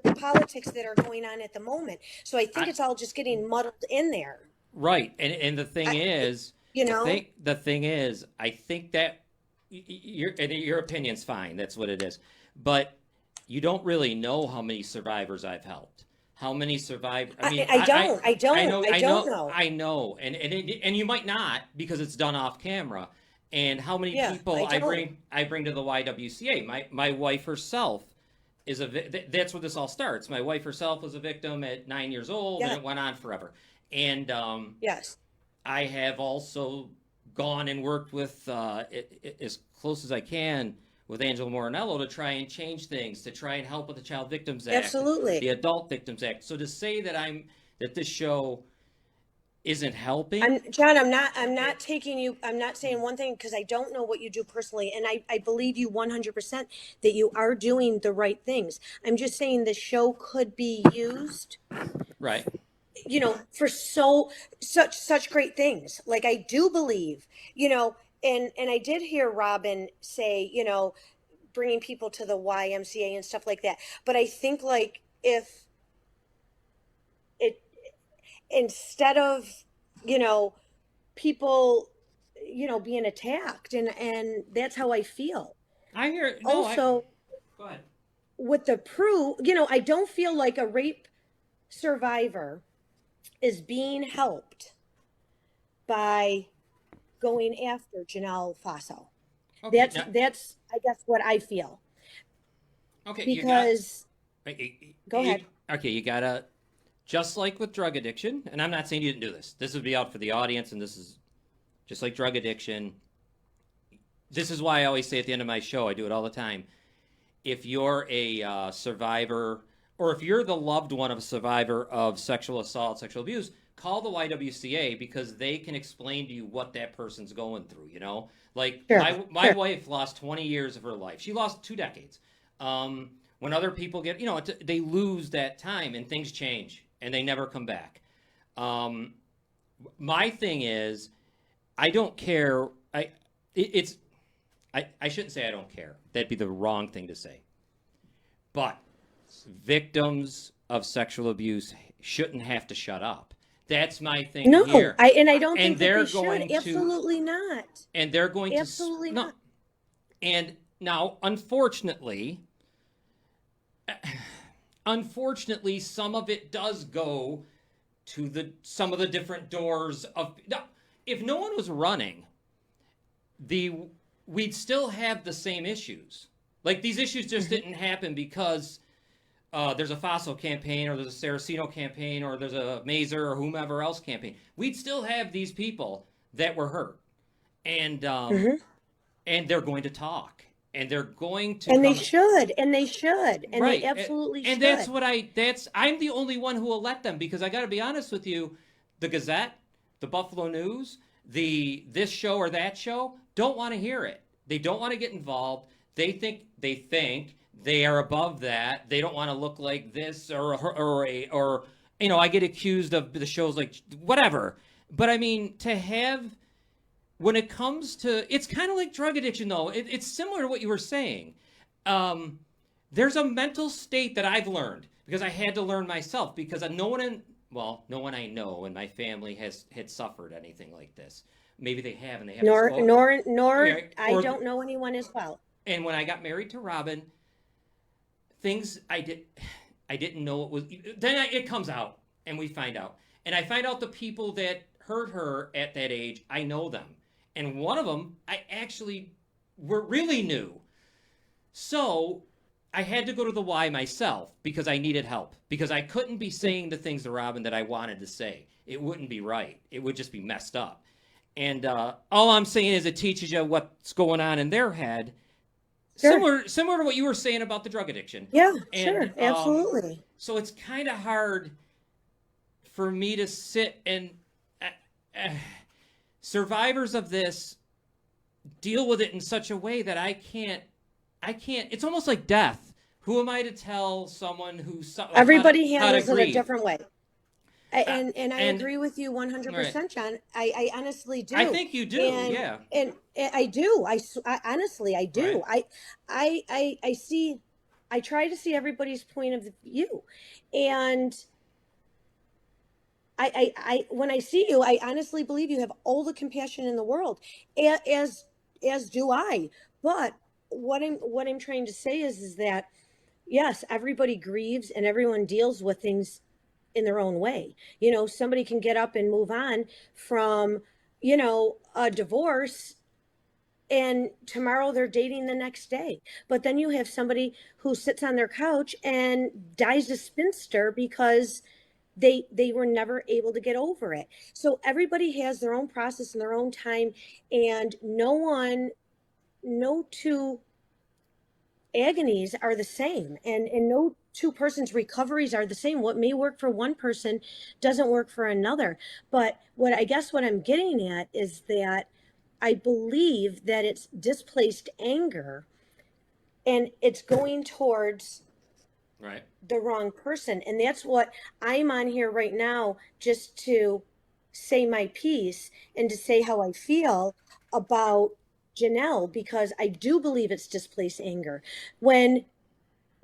[SPEAKER 2] the politics that are going on at the moment. So I think
[SPEAKER 1] I
[SPEAKER 2] it's all just getting muddled in there.
[SPEAKER 1] right, and the thing
[SPEAKER 2] I,
[SPEAKER 1] is,
[SPEAKER 2] you know,
[SPEAKER 1] the thing is, I think that your opinion's fine. That's what it is, but you don't really know how many survivors I've helped. How many survived? I mean,
[SPEAKER 2] I don't know.
[SPEAKER 1] I know, and you might not because it's done off camera. And how many
[SPEAKER 2] Yeah,
[SPEAKER 1] people
[SPEAKER 2] I don't.
[SPEAKER 1] I bring to the YWCA? My wife herself that's where this all starts. My wife herself was a victim at 9 years old, and
[SPEAKER 2] Yeah.
[SPEAKER 1] it went on forever. And
[SPEAKER 2] Yes.
[SPEAKER 1] I have also gone and worked with as close as I can with Angela Morinello to try and change things, to try and help with the Child Victims Act, the
[SPEAKER 2] Absolutely.
[SPEAKER 1] Adult Victims Act. So to say that this show isn't helping,
[SPEAKER 2] John, I'm not saying one thing because I don't know what you do personally. And I believe you 100% that you are doing the right things. I'm just saying the show could be used,
[SPEAKER 1] right?
[SPEAKER 2] for such great things. Like I do believe, and I did hear Robin say, bringing people to the YMCA and stuff like that. But I think like if it, instead of, you know, people, being attacked, and that's how I feel.
[SPEAKER 1] I hear no. I
[SPEAKER 2] Also,
[SPEAKER 1] Go ahead.
[SPEAKER 2] with the proof, I don't feel like a rape survivor is being helped by going after Janelle Faso.
[SPEAKER 1] Okay,
[SPEAKER 2] That's I guess what I feel.
[SPEAKER 1] okay,
[SPEAKER 2] Because go
[SPEAKER 1] you,
[SPEAKER 2] ahead.
[SPEAKER 1] okay, you gotta, just like with drug addiction, and I'm not saying you didn't do this. This would be out for the audience, and this is just like drug addiction. This is why I always say at the end of my show, I do it all the time. If you're a survivor, or if you're the loved one of a survivor of sexual assault, sexual abuse, call the YWCA because they can explain to you what that person's going through. Like
[SPEAKER 2] Sure,
[SPEAKER 1] my
[SPEAKER 2] sure.
[SPEAKER 1] wife lost 20 years of her life. She lost 2 decades. When other people get, they lose that time and things change and they never come back. Um, my thing is, I don't care. It's I shouldn't say I don't care. That'd be the wrong thing to say. But victims of sexual abuse shouldn't have to shut up. That's my thing
[SPEAKER 2] No,
[SPEAKER 1] here.
[SPEAKER 2] I don't
[SPEAKER 1] And
[SPEAKER 2] think that
[SPEAKER 1] they're
[SPEAKER 2] they should.
[SPEAKER 1] going to
[SPEAKER 2] Absolutely not.
[SPEAKER 1] and they're going to
[SPEAKER 2] Absolutely
[SPEAKER 1] no.
[SPEAKER 2] not.
[SPEAKER 1] And now, unfortunately, some of it does go to some of the different doors of. Now, if no one was running, the we'd still have the same issues. Like these issues just
[SPEAKER 2] Mhm.
[SPEAKER 1] didn't happen because there's a Fossil campaign or there's a Saraceno campaign or there's a Mazer or whomever else campaign. We'd still have these people that were hurt, and
[SPEAKER 2] Mhm.
[SPEAKER 1] they're going to talk, and they're going to
[SPEAKER 2] And they
[SPEAKER 1] come
[SPEAKER 2] should, and they should, and they
[SPEAKER 1] right.
[SPEAKER 2] absolutely
[SPEAKER 1] And that's
[SPEAKER 2] should.
[SPEAKER 1] what I'm the only one who will let them because I got to be honest with you, the Gazette, the Buffalo News, the this show or that show don't want to hear it. They don't want to get involved. They think they are above that. They don't want to look like this or I get accused of the shows like whatever. But I mean to have when it comes to it's kind of like drug addiction though. It's similar to what you were saying. Um, there's a mental state that I've learned because I had to learn myself because no one I know in my family had suffered anything like this. Maybe they have and they haven't
[SPEAKER 2] Nor,
[SPEAKER 1] spoken.
[SPEAKER 2] nor, nor,
[SPEAKER 1] Yeah,
[SPEAKER 2] I don't know anyone as well.
[SPEAKER 1] and when I got married to Robin, things I didn't know it was. Then it comes out and we find out, and I find out the people that hurt her at that age. I know them, and one of them I actually were really knew. So I had to go to the Y myself because I needed help because I couldn't be saying the things to Robin that I wanted to say. It wouldn't be right. It would just be messed up. And all I'm saying is it teaches you what's going on in their head,
[SPEAKER 2] Sure.
[SPEAKER 1] similar to what you were saying about the drug addiction.
[SPEAKER 2] Yeah,
[SPEAKER 1] And
[SPEAKER 2] sure. Absolutely.
[SPEAKER 1] so it's kind of hard for me to sit and uh, uh, survivors of this deal with it in such a way that I can't. It's almost like death. Who am I to tell someone
[SPEAKER 2] Everybody
[SPEAKER 1] how to
[SPEAKER 2] handles it a
[SPEAKER 1] grieve?
[SPEAKER 2] different way.
[SPEAKER 1] Uh,
[SPEAKER 2] And I
[SPEAKER 1] and
[SPEAKER 2] agree with you
[SPEAKER 1] right,
[SPEAKER 2] 100%, John. I honestly
[SPEAKER 1] I
[SPEAKER 2] do.
[SPEAKER 1] think you do.
[SPEAKER 2] And
[SPEAKER 1] Yeah.
[SPEAKER 2] and I do. I honestly I
[SPEAKER 1] Right.
[SPEAKER 2] do. I see, I try to see everybody's point of view. And when I see you, I honestly believe you have all the compassion in the world, as as do I. But what I'm trying to say is that yes, everybody grieves and everyone deals with things in their own way. Somebody can get up and move on from, a divorce and tomorrow they're dating the next day. But then you have somebody who sits on their couch and dies a spinster because they were never able to get over it. So everybody has their own process and their own time, and no two agonies are the same, and no two persons recoveries are the same. What may work for one person doesn't work for another. But what I'm getting at is that I believe that it's displaced anger, and it's going towards
[SPEAKER 1] Right.
[SPEAKER 2] the wrong person. And that's what I'm on here right now, just to say my piece and to say how I feel about Janelle, because I do believe it's displaced anger. When,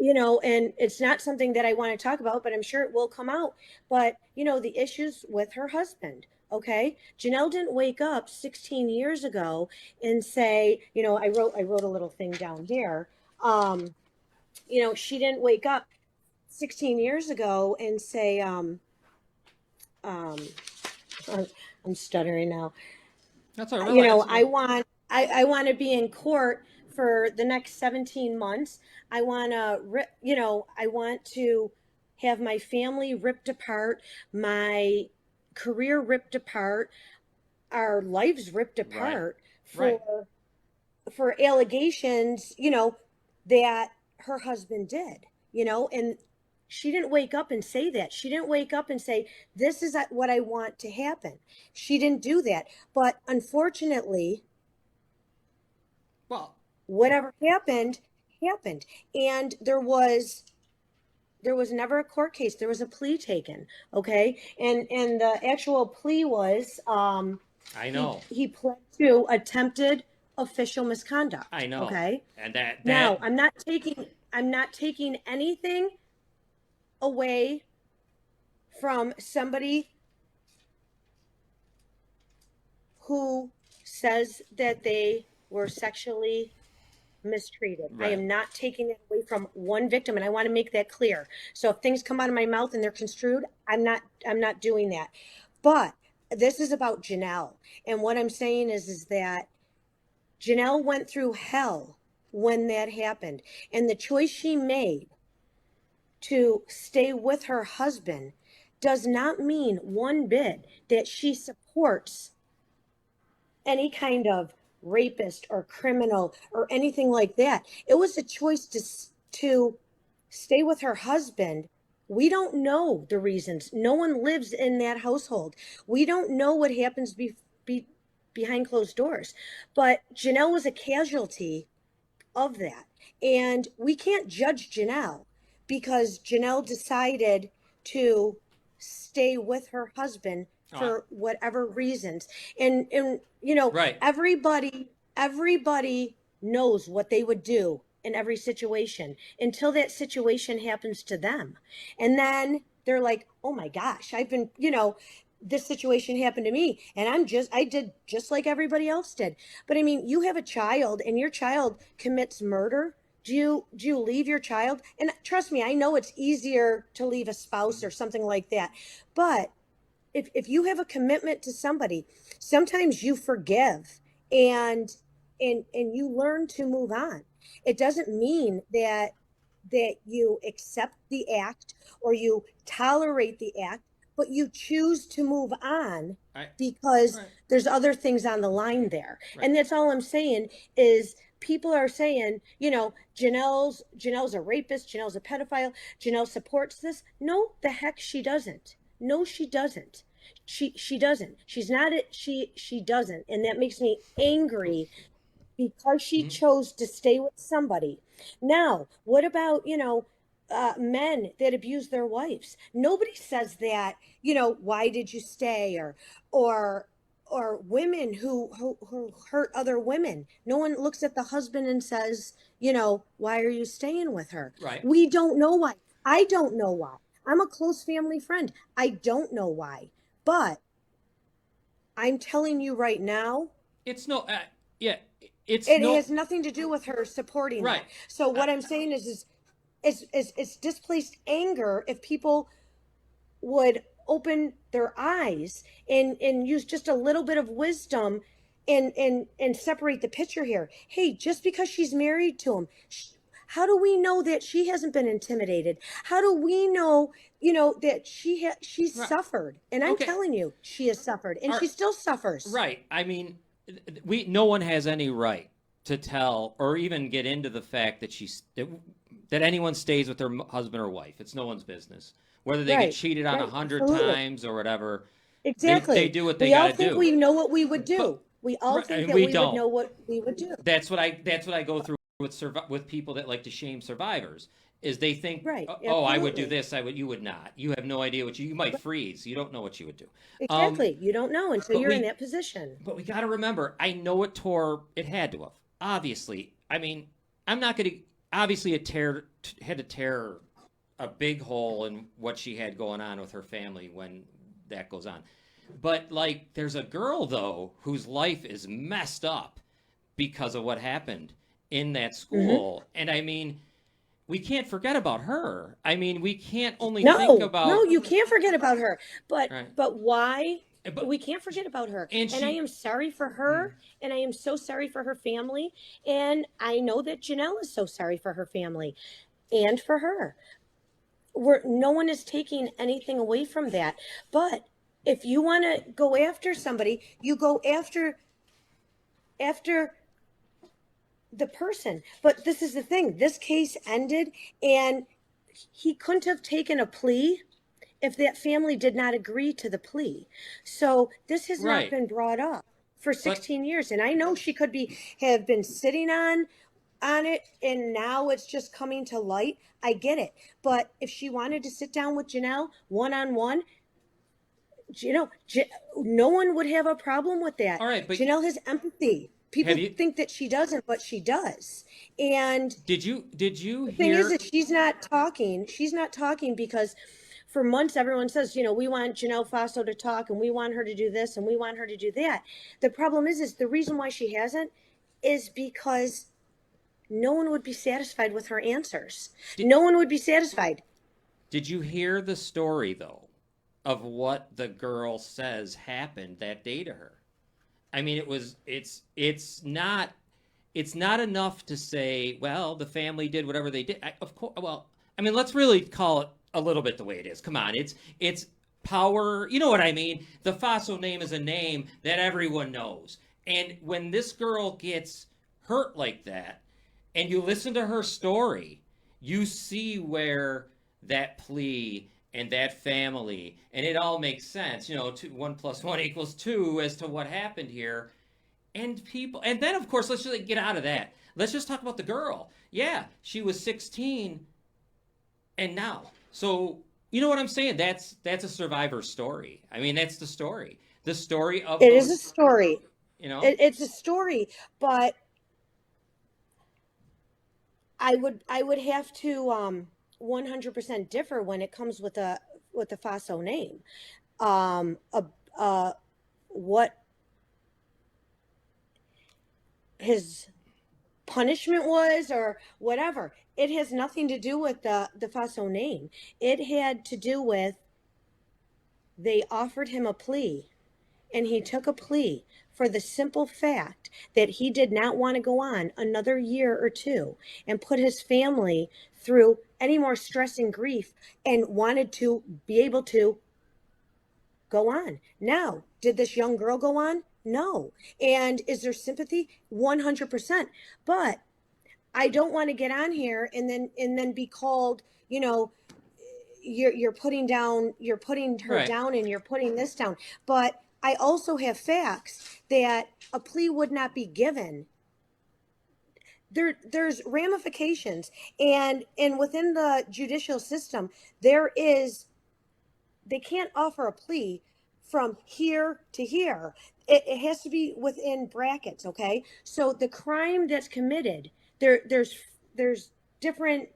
[SPEAKER 2] and it's not something that I want to talk about, but I'm sure it will come out. But, the issues with her husband. Okay. Janelle didn't wake up 16 years ago and say, I wrote a little thing down here. She didn't wake up 16 years ago and say, um, I'm stuttering now.
[SPEAKER 1] That's all right.
[SPEAKER 2] You
[SPEAKER 1] Relax.
[SPEAKER 2] know, I want to be in court for the next 17 months. I want to, I want to have my family ripped apart, my career ripped apart, our lives ripped
[SPEAKER 1] Right.
[SPEAKER 2] apart
[SPEAKER 1] Right.
[SPEAKER 2] for allegations, that her husband did, and she didn't wake up and say that. She didn't wake up and say, this is what I want to happen. She didn't do that. But unfortunately,
[SPEAKER 1] Well,
[SPEAKER 2] whatever happened, happened. And there was never a court case. There was a plea taken. Okay. And the actual plea was,
[SPEAKER 1] I
[SPEAKER 2] he
[SPEAKER 1] know.
[SPEAKER 2] he pled to attempted official misconduct.
[SPEAKER 1] I know.
[SPEAKER 2] Okay.
[SPEAKER 1] And that
[SPEAKER 2] Now, I'm not taking anything away from somebody who says that they were sexually mistreated. I
[SPEAKER 1] right.
[SPEAKER 2] am not taking it away from one victim, and I want to make that clear. So if things come out of my mouth and they're construed, I'm not doing that. But this is about Janelle. And what I'm saying is that Janelle went through hell when that happened. And the choice she made to stay with her husband does not mean one bit that she supports any kind of rapist or criminal or anything like that. It was a choice to stay with her husband. We don't know the reasons. No one lives in that household. We don't know what happens be, behind closed doors. But Janelle was a casualty of that. And we can't judge Janelle because Janelle decided to stay with her husband
[SPEAKER 1] Uh,
[SPEAKER 2] for whatever reasons. And
[SPEAKER 1] right.
[SPEAKER 2] everybody knows what they would do in every situation until that situation happens to them. And then they're like, "Oh my gosh, I've been, this situation happened to me and I did just like everybody else did." But I mean, you have a child and your child commits murder. Do you leave your child? And trust me, I know it's easier to leave a spouse or something like that. But if you have a commitment to somebody, sometimes you forgive and and you learn to move on. It doesn't mean that you accept the act or you tolerate the act, but you choose to move on
[SPEAKER 1] I,
[SPEAKER 2] because
[SPEAKER 1] right.
[SPEAKER 2] there's other things on the line there.
[SPEAKER 1] Right.
[SPEAKER 2] And that's all I'm saying is people are saying, Janelle's a rapist, Janelle's a pedophile, Janelle supports this. No, the heck she doesn't. No, she doesn't. She doesn't. She's not it. She doesn't. And that makes me angry because she
[SPEAKER 1] Mhm.
[SPEAKER 2] chose to stay with somebody. Now, what about, men that abuse their wives? Nobody says that, why did you stay? Or, or women who hurt other women. No one looks at the husband and says, why are you staying with her?
[SPEAKER 1] Right.
[SPEAKER 2] We don't know why. I don't know why. I'm a close family friend. I don't know why. But I'm telling you right now,
[SPEAKER 1] It's no. Yeah. It's
[SPEAKER 2] it
[SPEAKER 1] no.
[SPEAKER 2] has nothing to do with her supporting
[SPEAKER 1] Right.
[SPEAKER 2] that. So
[SPEAKER 1] Uh,
[SPEAKER 2] what I'm saying is it's displaced anger if people would open their eyes and use just a little bit of wisdom and separate the picture here. Hey, just because she's married to him, how do we know that she hasn't been intimidated? How do we know, that she's
[SPEAKER 1] Right.
[SPEAKER 2] suffered? And I'm
[SPEAKER 1] Okay.
[SPEAKER 2] telling you, she has suffered, and
[SPEAKER 1] All
[SPEAKER 2] she
[SPEAKER 1] right.
[SPEAKER 2] still suffers.
[SPEAKER 1] Right. I mean, no one has any right to tell or even get into the fact that anyone stays with their husband or wife. It's no one's business. Whether they get
[SPEAKER 2] Right,
[SPEAKER 1] cheated on a
[SPEAKER 2] right,
[SPEAKER 1] hundred
[SPEAKER 2] absolutely.
[SPEAKER 1] times or whatever, they
[SPEAKER 2] Exactly.
[SPEAKER 1] do what they
[SPEAKER 2] We
[SPEAKER 1] got
[SPEAKER 2] all
[SPEAKER 1] to
[SPEAKER 2] think
[SPEAKER 1] do.
[SPEAKER 2] we know what we would
[SPEAKER 1] But
[SPEAKER 2] do. We all
[SPEAKER 1] right,
[SPEAKER 2] think
[SPEAKER 1] and
[SPEAKER 2] that
[SPEAKER 1] we
[SPEAKER 2] we would
[SPEAKER 1] don't.
[SPEAKER 2] know what we would do.
[SPEAKER 1] That's what I go through with people that like to shame survivors. Is they think,
[SPEAKER 2] Right,
[SPEAKER 1] oh, I would do
[SPEAKER 2] absolutely.
[SPEAKER 1] this, you would not. You have no idea you might freeze. You don't know what you would do. Um,
[SPEAKER 2] Exactly. You don't know until
[SPEAKER 1] but
[SPEAKER 2] you're in
[SPEAKER 1] we
[SPEAKER 2] that position.
[SPEAKER 1] but we got to remember, I know it had to have. Obviously, I mean, I'm not going to, obviously, had to tear a big hole in what she had going on with her family when that goes on. But, like, there's a girl, though, whose life is messed up because of what happened in that
[SPEAKER 2] Hmm.
[SPEAKER 1] school. And I mean, we can't forget about her. I mean, we can't only think
[SPEAKER 2] No, no,
[SPEAKER 1] about,
[SPEAKER 2] you can't forget about her. But
[SPEAKER 1] right?
[SPEAKER 2] but why?
[SPEAKER 1] But,
[SPEAKER 2] We can't forget about her.
[SPEAKER 1] and
[SPEAKER 2] And I
[SPEAKER 1] she,
[SPEAKER 2] am sorry for
[SPEAKER 1] mm,
[SPEAKER 2] her, and I am so sorry for her family, and I know that Janelle is so sorry for her family and for her. No one is taking anything away from that. But if you want to go after somebody, you go after the person. But this is the thing. This case ended, and he couldn't have taken a plea if that family did not agree to the plea. So this has not
[SPEAKER 1] right.
[SPEAKER 2] been brought up for
[SPEAKER 1] But
[SPEAKER 2] 16 years. And I know she could be have been sitting on it, and now it's just coming to light. I get it. But if she wanted to sit down with Janelle one on one, no one would have a problem with that.
[SPEAKER 1] all right, but
[SPEAKER 2] Janelle has empathy.
[SPEAKER 1] have
[SPEAKER 2] People
[SPEAKER 1] you
[SPEAKER 2] think that she doesn't, but she does. And
[SPEAKER 1] did you
[SPEAKER 2] the thing is
[SPEAKER 1] hear?
[SPEAKER 2] that she's not talking. She's not talking because for months everyone says, we want Janelle Faso to talk, and we want her to do this, and we want her to do that. The problem is the reason why she hasn't is because no one would be satisfied with her answers.
[SPEAKER 1] Did,
[SPEAKER 2] No one would be satisfied.
[SPEAKER 1] did you hear the story though of what the girl says happened that day to her? I mean, it's not enough to say, well, the family did whatever they did. Of course, well, I mean, let's really call it a little bit the way it is. Come on, it's power. You know what I mean? The Faso name is a name that everyone knows, and when this girl gets hurt like that, and you listen to her story, you see where that plea and that family, and it all makes sense. 1 + 1 = 2 as to what happened here, and people, and then of course, let's just get out of that. Let's just talk about the girl. Yeah, she was 16, and now, so you know what I'm saying? That's a survivor story. I mean, that's the story of
[SPEAKER 2] It is a
[SPEAKER 1] those.
[SPEAKER 2] story.
[SPEAKER 1] You know,
[SPEAKER 2] It's a story, but I would have to 100% differ when it comes with the Faso name. Um, uh, uh, what his punishment was or whatever. It has nothing to do with the Faso name. It had to do with they offered him a plea, and he took a plea for the simple fact that he did not want to go on another year or two and put his family through any more stress and grief, and wanted to be able to go on. Now, did this young girl go on? No. And is there sympathy? 100%. But I don't want to get on here and then be called, you're putting her
[SPEAKER 1] right?
[SPEAKER 2] down, and you're putting this down. But I also have facts that a plea would not be given. There's ramifications, and within the judicial system, they can't offer a plea from here to here. It has to be within brackets, okay? So the crime that's committed, there's different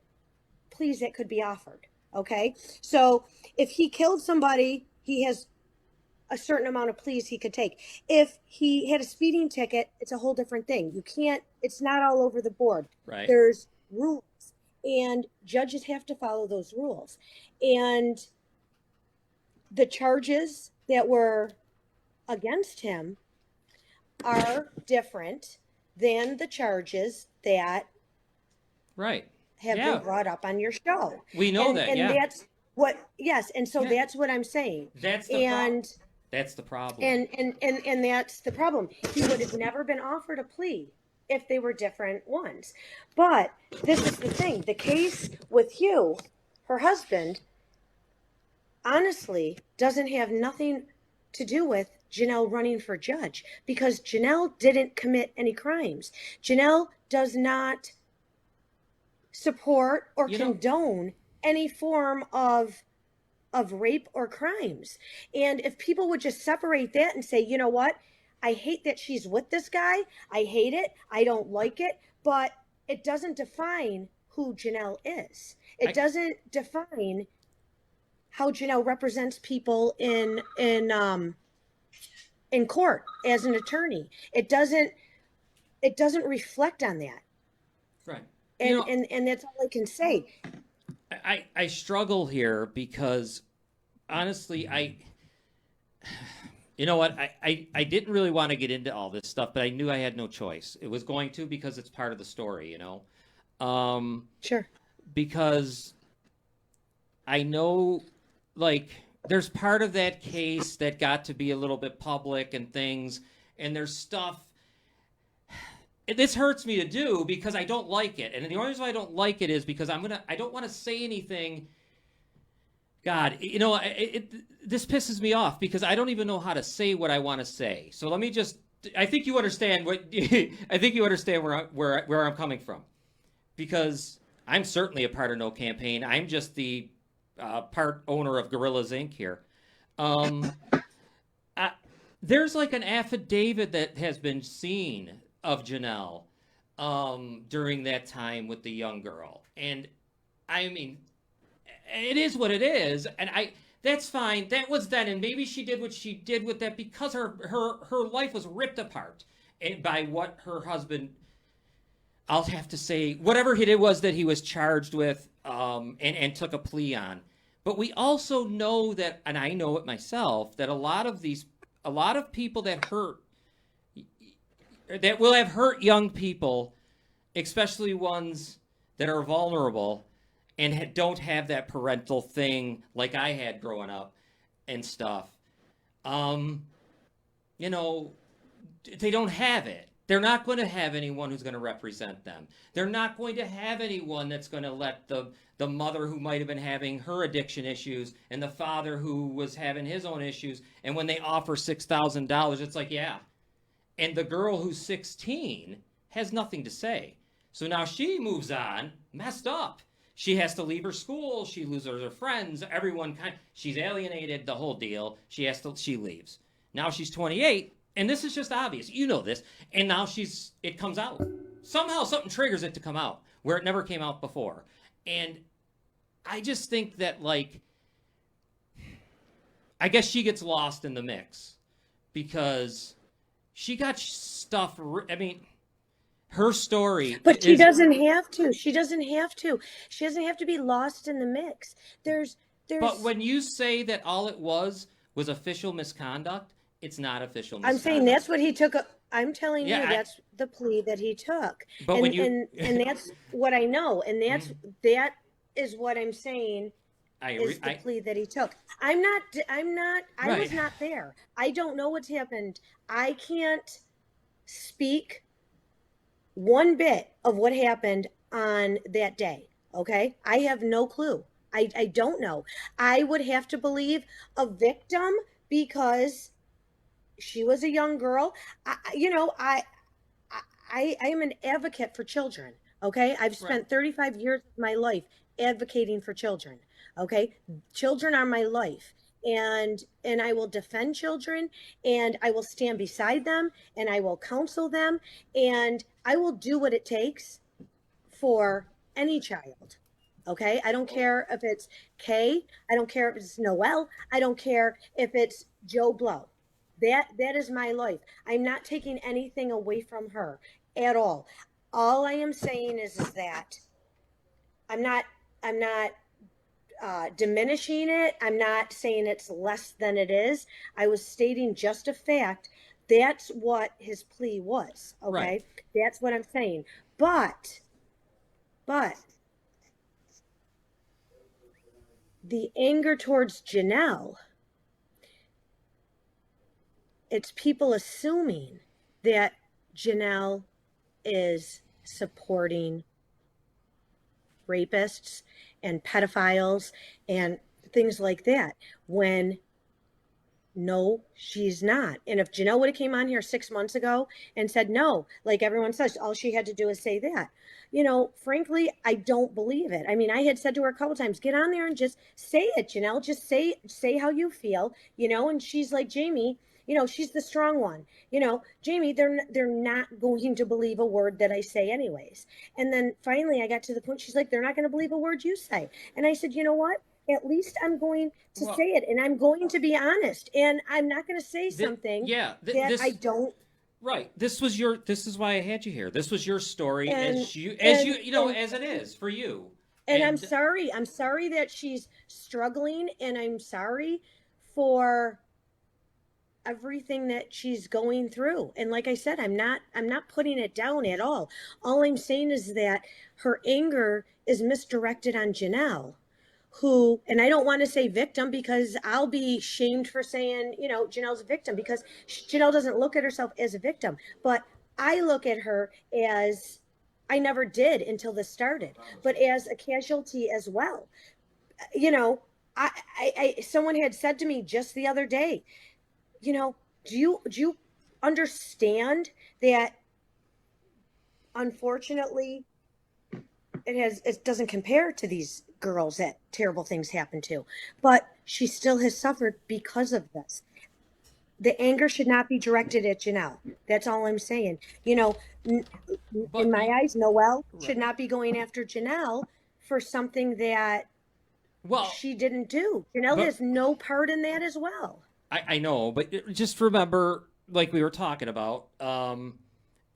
[SPEAKER 2] pleas that could be offered, okay? So if he killed somebody, he has a certain amount of pleas he could take. If he had a speeding ticket, it's a whole different thing. You can't, it's not all over the board.
[SPEAKER 1] Right.
[SPEAKER 2] There's rules, and judges have to follow those rules. And the charges that were against him are different than the charges that
[SPEAKER 1] Right.
[SPEAKER 2] have been
[SPEAKER 1] Yeah.
[SPEAKER 2] brought up on your show.
[SPEAKER 1] We know that.
[SPEAKER 2] And
[SPEAKER 1] Yeah.
[SPEAKER 2] that's what, yes, and so
[SPEAKER 1] Yeah.
[SPEAKER 2] that's what I'm saying.
[SPEAKER 1] That's the problem.
[SPEAKER 2] And
[SPEAKER 1] That's the problem.
[SPEAKER 2] and that's the problem. He would have never been offered a plea if they were different ones. But this is the thing. The case with Hugh, her husband, honestly doesn't have nothing to do with Janelle running for judge, because Janelle didn't commit any crimes. Janelle does not support or
[SPEAKER 1] You know,
[SPEAKER 2] condone any form of rape or crimes. And if people would just separate that and say, you know what, I hate that she's with this guy, I hate it, I don't like it, but it doesn't define who Janelle is. It
[SPEAKER 1] I,
[SPEAKER 2] doesn't define how Janelle represents people in court as an attorney. It doesn't reflect on that.
[SPEAKER 1] right.
[SPEAKER 2] And that's all I can say.
[SPEAKER 1] I struggle here because honestly, you know what? I didn't really want to get into all this stuff, but I knew I had no choice. It was going to because it's part of the story, you know?
[SPEAKER 2] Sure.
[SPEAKER 1] Because I know, like, there's part of that case that got to be a little bit public and things, and there's stuff. This hurts me to do because I don't like it, and the only reason I don't like it is because I don't want to say anything. God, you know, this pisses me off because I don't even know how to say what I want to say. So let me just. I think you understand what. I think you understand where I'm coming from, because I'm certainly a part of No Campaign. I'm just the part owner of Gorillas Inc. here. There's like an affidavit that has been seen of Janelle during that time with the young girl. And I mean, it is what it is. And that's fine. That was then. And maybe she did what she did with that because her life was ripped apart by what her husband, I'll have to say, whatever it was that he was charged with and took a plea on. But we also know that, and I know it myself, that a lot of people that will have hurt young people, especially ones that are vulnerable and don't have that parental thing like I had growing up and stuff. You know, they don't have it. They're not going to have anyone who's going to represent them. They're not going to have anyone that's going to let the mother who might have been having her addiction issues and the father who was having his own issues. And when they offer $6,000, it's like, yeah. And the girl who's 16 has nothing to say. So now she moves on, messed up. She has to leave her school. She loses her friends. She's alienated, the whole deal. She leaves. Now she's 28. And this is just obvious. You know this. And now it comes out. Somehow something triggers it to come out where it never came out before. And I just think that, like, I guess she gets lost in the mix because she got stuff. I mean, her story.
[SPEAKER 2] But she doesn't have to. She doesn't have to. She doesn't have to be lost in the mix.
[SPEAKER 1] But when you say that all it was official misconduct, it's not official misconduct.
[SPEAKER 2] I'm saying that's what he took. I'm telling you, that's the plea that he took.
[SPEAKER 1] But
[SPEAKER 2] and that's what I know, and that is what I'm saying. Is the plea that he took. I was not there. I don't know what's happened. I can't speak one bit of what happened on that day. Okay. I have no clue. I don't know. I would have to believe a victim because she was a young girl. I am an advocate for children. Okay. I've spent 35 years of my life advocating for children. Okay. Children are my life, and I will defend children, and I will stand beside them, and I will counsel them, and I will do what it takes for any child. Okay. I don't care if it's Kay. I don't care if it's Noelle. I don't care if it's Joe Blow. That is my life. I'm not taking anything away from her at all. All I am saying is that I'm not diminishing it. I'm not saying it's less than it is. I was stating just a fact That's what his plea was.
[SPEAKER 1] Right.
[SPEAKER 2] Okay. That's what I'm saying. But the anger towards Janelle, it's people assuming that Janelle is supporting rapists and pedophiles and things like that, when no, she's not. And if Janelle would have came on here 6 months ago and said no, like everyone says, all she had to do is say that. Frankly, I don't believe it. I mean, I had said to her a couple times, get on there and just say it, Janelle. Just say how you feel, and she's like, Jamie, she's the strong one. Jamie, they're not going to believe a word that I say anyways. And then finally I got to the point, she's like, they're not going to believe a word you say. And I said, you know what? At least I'm going to
[SPEAKER 1] Well,
[SPEAKER 2] say it, and I'm going to be honest, and I'm not going to say something that I don't.
[SPEAKER 1] Right. This is why I had you here. This was your story
[SPEAKER 2] And
[SPEAKER 1] as
[SPEAKER 2] and
[SPEAKER 1] as it is for you.
[SPEAKER 2] and I'm
[SPEAKER 1] And
[SPEAKER 2] sorry. I'm sorry that she's struggling, and I'm sorry for everything that she's going through. And like I said, I'm not putting it down at all. All I'm saying is that her anger is misdirected on Janelle, who, and I don't want to say victim because I'll be shamed for saying, Janelle's a victim, because Janelle doesn't look at herself as a victim. But I look at her as, I never did until this started, but as a casualty as well. You know, someone had said to me just the other day, do you understand that unfortunately it doesn't compare to these girls that terrible things happen to, but she still has suffered because of this. The anger should not be directed at Janelle. That's all I'm saying. In
[SPEAKER 1] but
[SPEAKER 2] my eyes, Noelle
[SPEAKER 1] right.
[SPEAKER 2] should not be going after Janelle for something that
[SPEAKER 1] Well,
[SPEAKER 2] she didn't do. Janelle
[SPEAKER 1] but
[SPEAKER 2] has no part in that as well.
[SPEAKER 1] I know, but just remember, like we were talking about,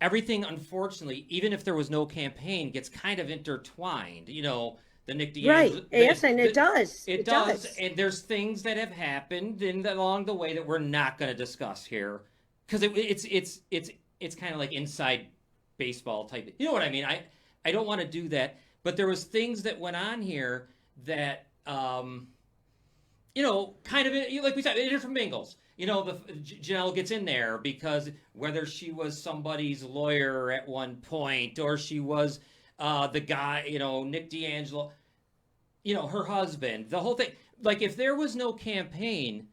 [SPEAKER 1] everything, unfortunately, even if there was no campaign, gets kind of intertwined. The Nick
[SPEAKER 2] Right.
[SPEAKER 1] D'Angelo,
[SPEAKER 2] Yes, and it does.
[SPEAKER 1] it
[SPEAKER 2] It
[SPEAKER 1] does,
[SPEAKER 2] does.
[SPEAKER 1] and there's things that have happened along the way that we're not going to discuss here, because it's kind of like inside baseball type. You know what I mean? I don't want to do that, but there was things that went on here that kind of like we said, it intermingles. Janelle gets in there because whether she was somebody's lawyer at one point or she was the guy, Nick D'Angelo, her husband, the whole thing. Like if there was no campaign,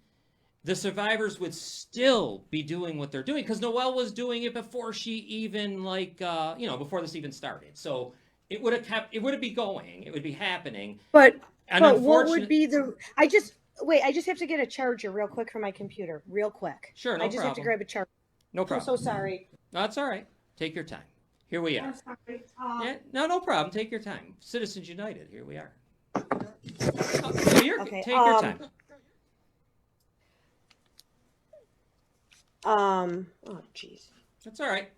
[SPEAKER 1] the survivors would still be doing what they're doing because Noelle was doing it before she even before this even started. So it would be going, it would be happening.
[SPEAKER 2] But
[SPEAKER 1] And
[SPEAKER 2] but what would
[SPEAKER 1] unfortunate,
[SPEAKER 2] be the I just wait, I just have to get a charger real quick for my computer. Real quick.
[SPEAKER 1] sure,
[SPEAKER 2] I
[SPEAKER 1] no
[SPEAKER 2] just have to
[SPEAKER 1] problem,
[SPEAKER 2] grab a charger.
[SPEAKER 1] no
[SPEAKER 2] I'm so
[SPEAKER 1] problem.
[SPEAKER 2] sorry.
[SPEAKER 1] No, that's all right. Take your time. Here we
[SPEAKER 2] I'm
[SPEAKER 1] are.
[SPEAKER 2] sorry.
[SPEAKER 1] Yeah, no problem. Take your time. Citizens United. Here we are. Oh,
[SPEAKER 2] Okay.
[SPEAKER 1] take your time.
[SPEAKER 2] Oh jeez.
[SPEAKER 1] That's all right.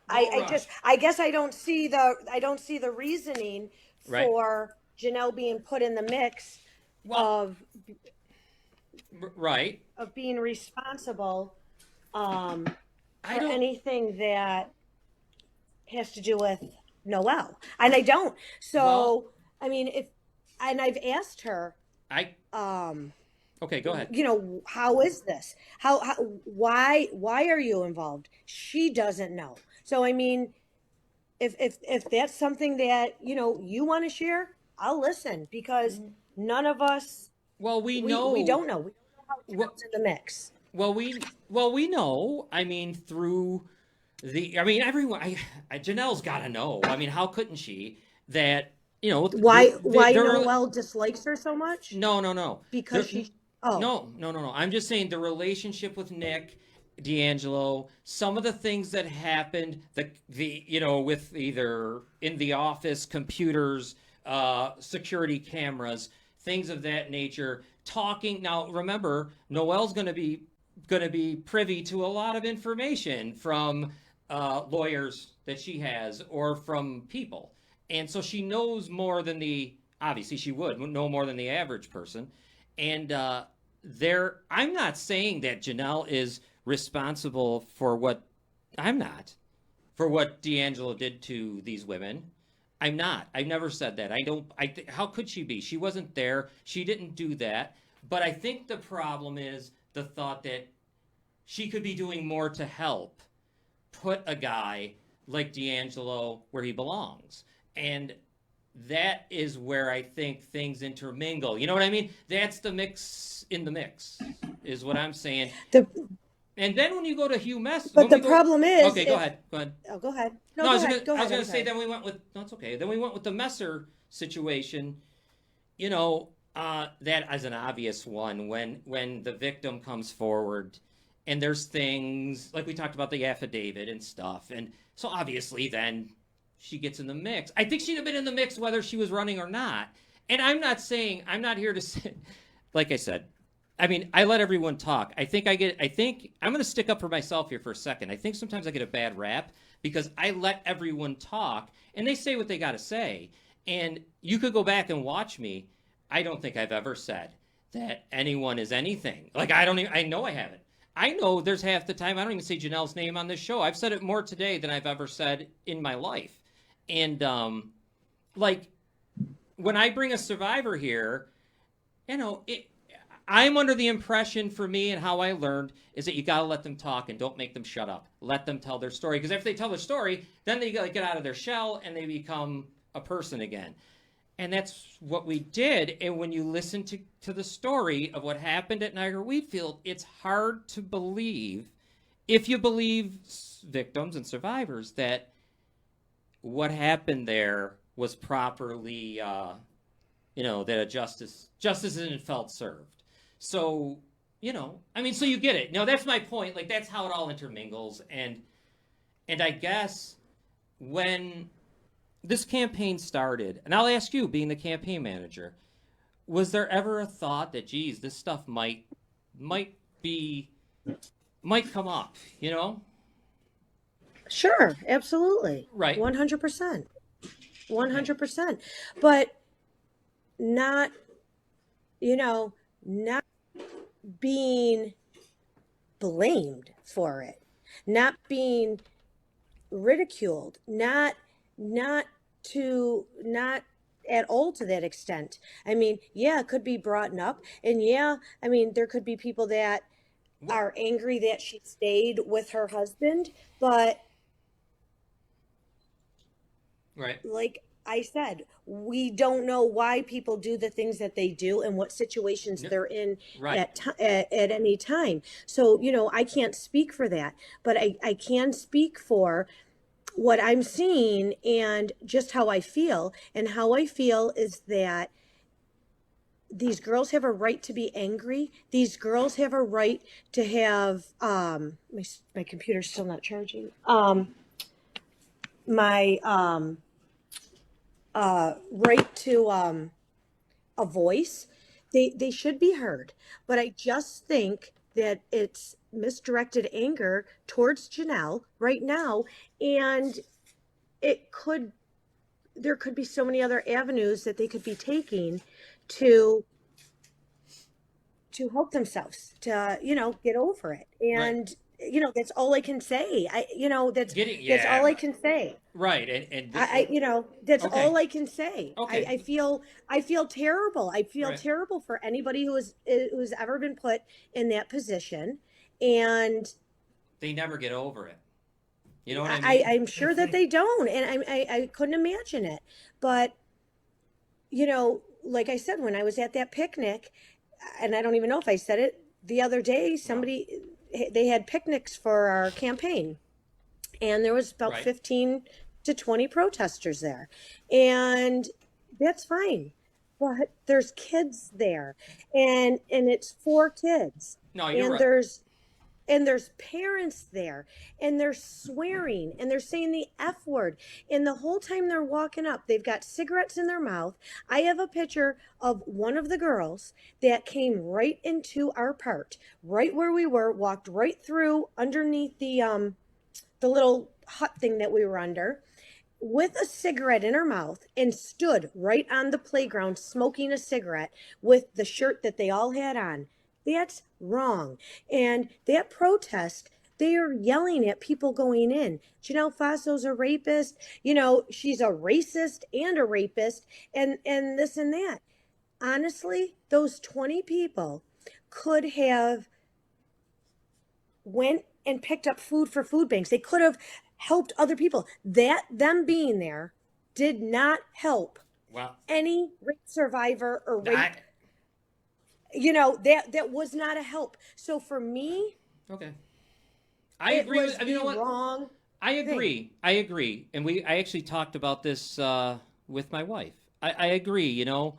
[SPEAKER 2] I,
[SPEAKER 1] No
[SPEAKER 2] I just
[SPEAKER 1] rush.
[SPEAKER 2] I guess I don't see the reasoning
[SPEAKER 1] Right.
[SPEAKER 2] for Janelle being put in the mix
[SPEAKER 1] Well,
[SPEAKER 2] of
[SPEAKER 1] right.
[SPEAKER 2] being responsible
[SPEAKER 1] I
[SPEAKER 2] for
[SPEAKER 1] don't.
[SPEAKER 2] anything that has to do with Noelle. And I don't.
[SPEAKER 1] Well,
[SPEAKER 2] So I mean, if and I've asked her,
[SPEAKER 1] I.
[SPEAKER 2] um,
[SPEAKER 1] Okay, go ahead.
[SPEAKER 2] how is this? Why are you involved? She doesn't know. So I mean, if that's something that you want to share, I'll listen, because none of us,
[SPEAKER 1] Well, we
[SPEAKER 2] we
[SPEAKER 1] know.
[SPEAKER 2] don't know. We don't know how
[SPEAKER 1] Well,
[SPEAKER 2] Janelle's in the mix.
[SPEAKER 1] we know. I mean, through I mean, everyone. Janelle's got to know. I mean, how couldn't she? That
[SPEAKER 2] Why
[SPEAKER 1] they're
[SPEAKER 2] Noelle dislikes her so much?
[SPEAKER 1] no.
[SPEAKER 2] Because
[SPEAKER 1] They're,
[SPEAKER 2] she oh
[SPEAKER 1] no. I'm just saying the relationship with Nick D'Angelo, some of the things that happened, with either in the office, computers, security cameras, things of that nature. Talking now. Remember, Noelle's going to be privy to a lot of information from lawyers that she has or from people, and so she knows more than obviously she would know more than the average person. And I'm not saying that Janelle is responsible for what I'm not for what D'Angelo did to these women. I'm not. I've never said that. I don't. How could she be? She wasn't there. She didn't do that. But I think the problem is the thought that she could be doing more to help put a guy like D'Angelo where he belongs. And that is where I think things intermingle. You know what I mean? That's the mix in the mix, is what I'm saying.
[SPEAKER 2] The
[SPEAKER 1] And then when you go to Hugh Mess,
[SPEAKER 2] but the problem is,
[SPEAKER 1] okay, go ahead, go ahead.
[SPEAKER 2] Oh, go ahead. No,
[SPEAKER 1] No,
[SPEAKER 2] go
[SPEAKER 1] I was
[SPEAKER 2] ahead. Go
[SPEAKER 1] I was
[SPEAKER 2] ahead.
[SPEAKER 1] gonna
[SPEAKER 2] I'm
[SPEAKER 1] say
[SPEAKER 2] sorry.
[SPEAKER 1] then we went with no, it's okay. Then we went with the Messer situation. That as an obvious one when the victim comes forward, and there's things like we talked about the affidavit and stuff, and so obviously then she gets in the mix. I think she'd have been in the mix whether she was running or not. And I'm not saying I'm not here to say, like I said, I mean, I let everyone talk. I think I'm going to stick up for myself here for a second. I think sometimes I get a bad rap because I let everyone talk and they say what they got to say. And you could go back and watch me. I don't think I've ever said that anyone is anything. Like, I know I haven't. I know there's half the time I don't even say Janelle's name on this show. I've said it more today than I've ever said in my life. And, like, when I bring a survivor here, I'm under the impression for me and how I learned is that you got to let them talk and don't make them shut up. Let them tell their story. Because if they tell their story, then they get out of their shell and they become a person again. And that's what we did. And when you listen to the story of what happened at Niagara Wheatfield, it's hard to believe, if you believe victims and survivors, that what happened there was properly, that a justice isn't felt served. So, so you get it. No, that's my point. Like, that's how it all intermingles. And I guess when this campaign started, and I'll ask you, being the campaign manager, was there ever a thought that, geez, this stuff might come up,
[SPEAKER 2] Sure, absolutely.
[SPEAKER 1] Right.
[SPEAKER 2] 100%. 100%. But not, not being blamed for it, not being ridiculed, not at all to that extent. I mean, yeah, it could be brought up, and yeah, I mean, there could be people that are angry that she stayed with her husband, but
[SPEAKER 1] Right.
[SPEAKER 2] like I said, we don't know why people do the things that they do and what situations
[SPEAKER 1] No.
[SPEAKER 2] they're in
[SPEAKER 1] Right.
[SPEAKER 2] at any time. So, I can't speak for that, but I can speak for what I'm seeing and just how I feel. And how I feel is that these girls have a right to be angry. These girls have a right to have my computer's still not charging. My right to a voice. They should be heard. But I just think that it's misdirected anger towards Janelle right now, and there could be so many other avenues that they could be taking to help themselves to get over it. And that's all I can say. That's all I can say.
[SPEAKER 1] Right.
[SPEAKER 2] That's
[SPEAKER 1] Okay.
[SPEAKER 2] all I can say.
[SPEAKER 1] Okay.
[SPEAKER 2] I feel terrible. I feel
[SPEAKER 1] Right.
[SPEAKER 2] terrible for anybody who's ever been put in that position, and
[SPEAKER 1] They never get over it. You know what I mean?
[SPEAKER 2] I'm sure that they don't, and I couldn't imagine it. But like I said, when I was at that picnic, and I don't even know if I said it the other day, they had picnics for our campaign, and there was about
[SPEAKER 1] Right.
[SPEAKER 2] 15 to 20 protesters there, and that's fine. But there's kids there, and it's 4 kids,
[SPEAKER 1] No, you're
[SPEAKER 2] and
[SPEAKER 1] right.
[SPEAKER 2] there's parents there, and they're swearing, and they're saying the F word. And the whole time they're walking up, they've got cigarettes in their mouth. I have a picture of one of the girls that came right into our part, right where we were, walked right through underneath the little hut thing that we were under, with a cigarette in her mouth, and stood right on the playground smoking a cigarette with the shirt that they all had on. That's wrong. And that protest, they are yelling at people going in. Janelle Fasso's a rapist. You know, she's a racist and a rapist, and this and that. Honestly, those 20 people could have went and picked up food for food banks. They could have helped other people. That them being there did not help
[SPEAKER 1] Well,
[SPEAKER 2] any rape survivor or rape.
[SPEAKER 1] I,
[SPEAKER 2] You know, that was not a help. So for me,
[SPEAKER 1] okay. I
[SPEAKER 2] it
[SPEAKER 1] agree
[SPEAKER 2] was
[SPEAKER 1] with, I mean, you
[SPEAKER 2] the
[SPEAKER 1] know what?
[SPEAKER 2] wrong
[SPEAKER 1] I
[SPEAKER 2] thing.
[SPEAKER 1] agree. I agree. And I actually talked about this with my wife. I agree, you know,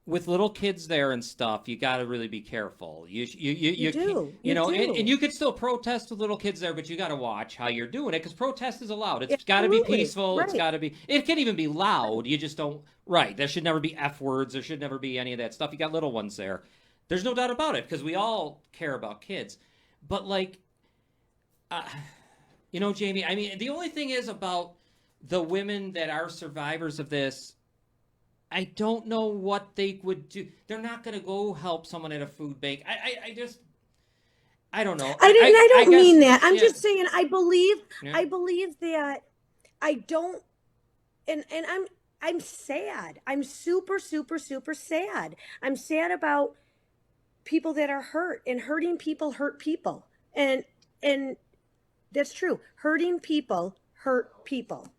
[SPEAKER 1] with little kids there and stuff, you got to really be careful.
[SPEAKER 2] You
[SPEAKER 1] You can't,
[SPEAKER 2] do.
[SPEAKER 1] you
[SPEAKER 2] You
[SPEAKER 1] know, and
[SPEAKER 2] do.
[SPEAKER 1] you could still protest with little kids there, but you got to watch how you're doing it because protest is allowed. It's got to be
[SPEAKER 2] Absolutely.
[SPEAKER 1] peaceful. It's
[SPEAKER 2] Right.
[SPEAKER 1] got to be, it can even be loud. You just don't, right. There should never be F words. There should never be any of that stuff. You got little ones there. There's no doubt about it because we all care about kids. But like, uh, you know, Jamie, I mean, the only thing is about the women that are survivors of this, I don't know what they would do. They're not going to go help someone at a food bank. I just, I don't know.
[SPEAKER 2] I didn't. I
[SPEAKER 1] I
[SPEAKER 2] don't
[SPEAKER 1] guess,
[SPEAKER 2] mean that. I'm
[SPEAKER 1] yeah,
[SPEAKER 2] just saying. I believe.
[SPEAKER 1] yeah,
[SPEAKER 2] I believe that. I don't. And I'm sad. I'm super super super sad. I'm sad about people that are hurt, and hurting people hurt people. And that's true. Hurting people hurt people.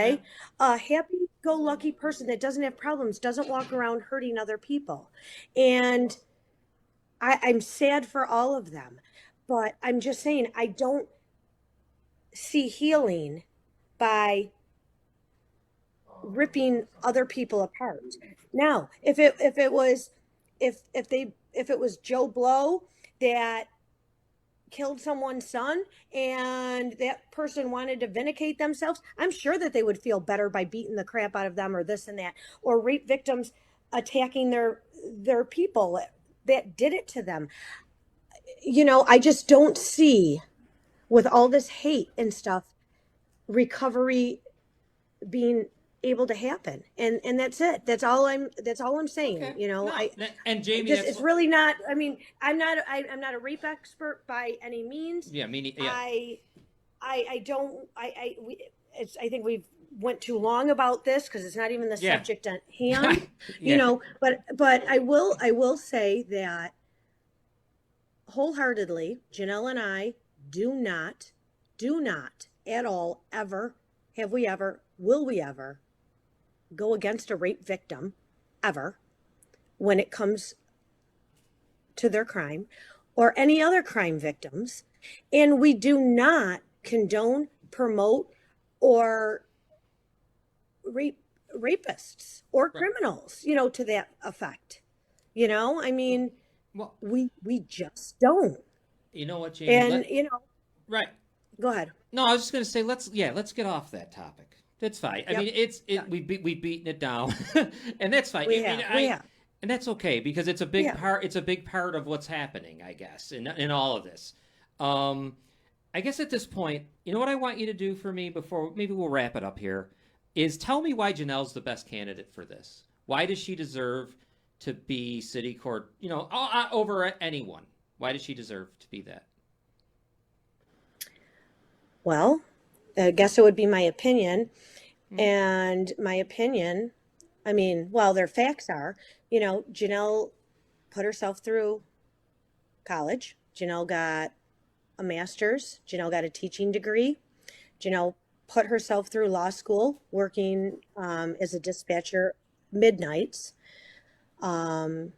[SPEAKER 1] yeah.
[SPEAKER 2] Okay? A happy go lucky person that doesn't have problems doesn't walk around hurting other people. And I'm sad for all of them. But I'm just saying, I don't see healing by ripping other people apart. Now, if it was Joe Blow that killed someone's son and that person wanted to vindicate themselves, I'm sure that they would feel better by beating the crap out of them or this and that. Or rape victims attacking their people that did it to them. You know, I just don't see, with all this hate and stuff, recovery being able to happen. And that's it. That's all I'm saying.
[SPEAKER 1] Okay.
[SPEAKER 2] You know,
[SPEAKER 1] No, and Jamie,
[SPEAKER 2] just,
[SPEAKER 1] that's,
[SPEAKER 2] it's really not. I mean, I'm not a rape expert by any means.
[SPEAKER 1] yeah, yeah,
[SPEAKER 2] I I don't I we it's I think we've went too long about this because it's not even the
[SPEAKER 1] yeah,
[SPEAKER 2] subject at hand. You
[SPEAKER 1] yeah.
[SPEAKER 2] know, but I will say that wholeheartedly, Janelle and I do not at all ever, have we ever, will we ever go against a rape victim ever when it comes to their crime or any other crime victims. And we do not condone, promote, or rape rapists or
[SPEAKER 1] Right.
[SPEAKER 2] criminals, you know, to that effect. You know, I
[SPEAKER 1] Well,
[SPEAKER 2] mean,
[SPEAKER 1] well,
[SPEAKER 2] we just don't.
[SPEAKER 1] you know what, Jamie?
[SPEAKER 2] And you know,
[SPEAKER 1] Right.
[SPEAKER 2] go ahead.
[SPEAKER 1] No, I was just gonna say let's get off that topic. That's fine. I
[SPEAKER 2] Yep.
[SPEAKER 1] mean,
[SPEAKER 2] Yeah,
[SPEAKER 1] we've beaten it down, and that's fine.
[SPEAKER 2] we
[SPEAKER 1] I mean,
[SPEAKER 2] have. We have.
[SPEAKER 1] and that's okay because it's a
[SPEAKER 2] We
[SPEAKER 1] big
[SPEAKER 2] have.
[SPEAKER 1] part. It's a big part of what's happening, I guess, in all of this. Um, I guess at this point, you know what I want you to do for me before maybe we'll wrap it up here is tell me why Janelle's the best candidate for this. Why does she deserve to be city court? You know, over anyone. Why does she deserve to be that?
[SPEAKER 2] Well, I guess it would be my opinion.
[SPEAKER 1] Hmm?
[SPEAKER 2] And my opinion, I mean, well, their facts are, you know, Janelle put herself through college. Janelle got a master's. Janelle got a teaching degree. Janelle put herself through law school, working as a dispatcher midnights. Um,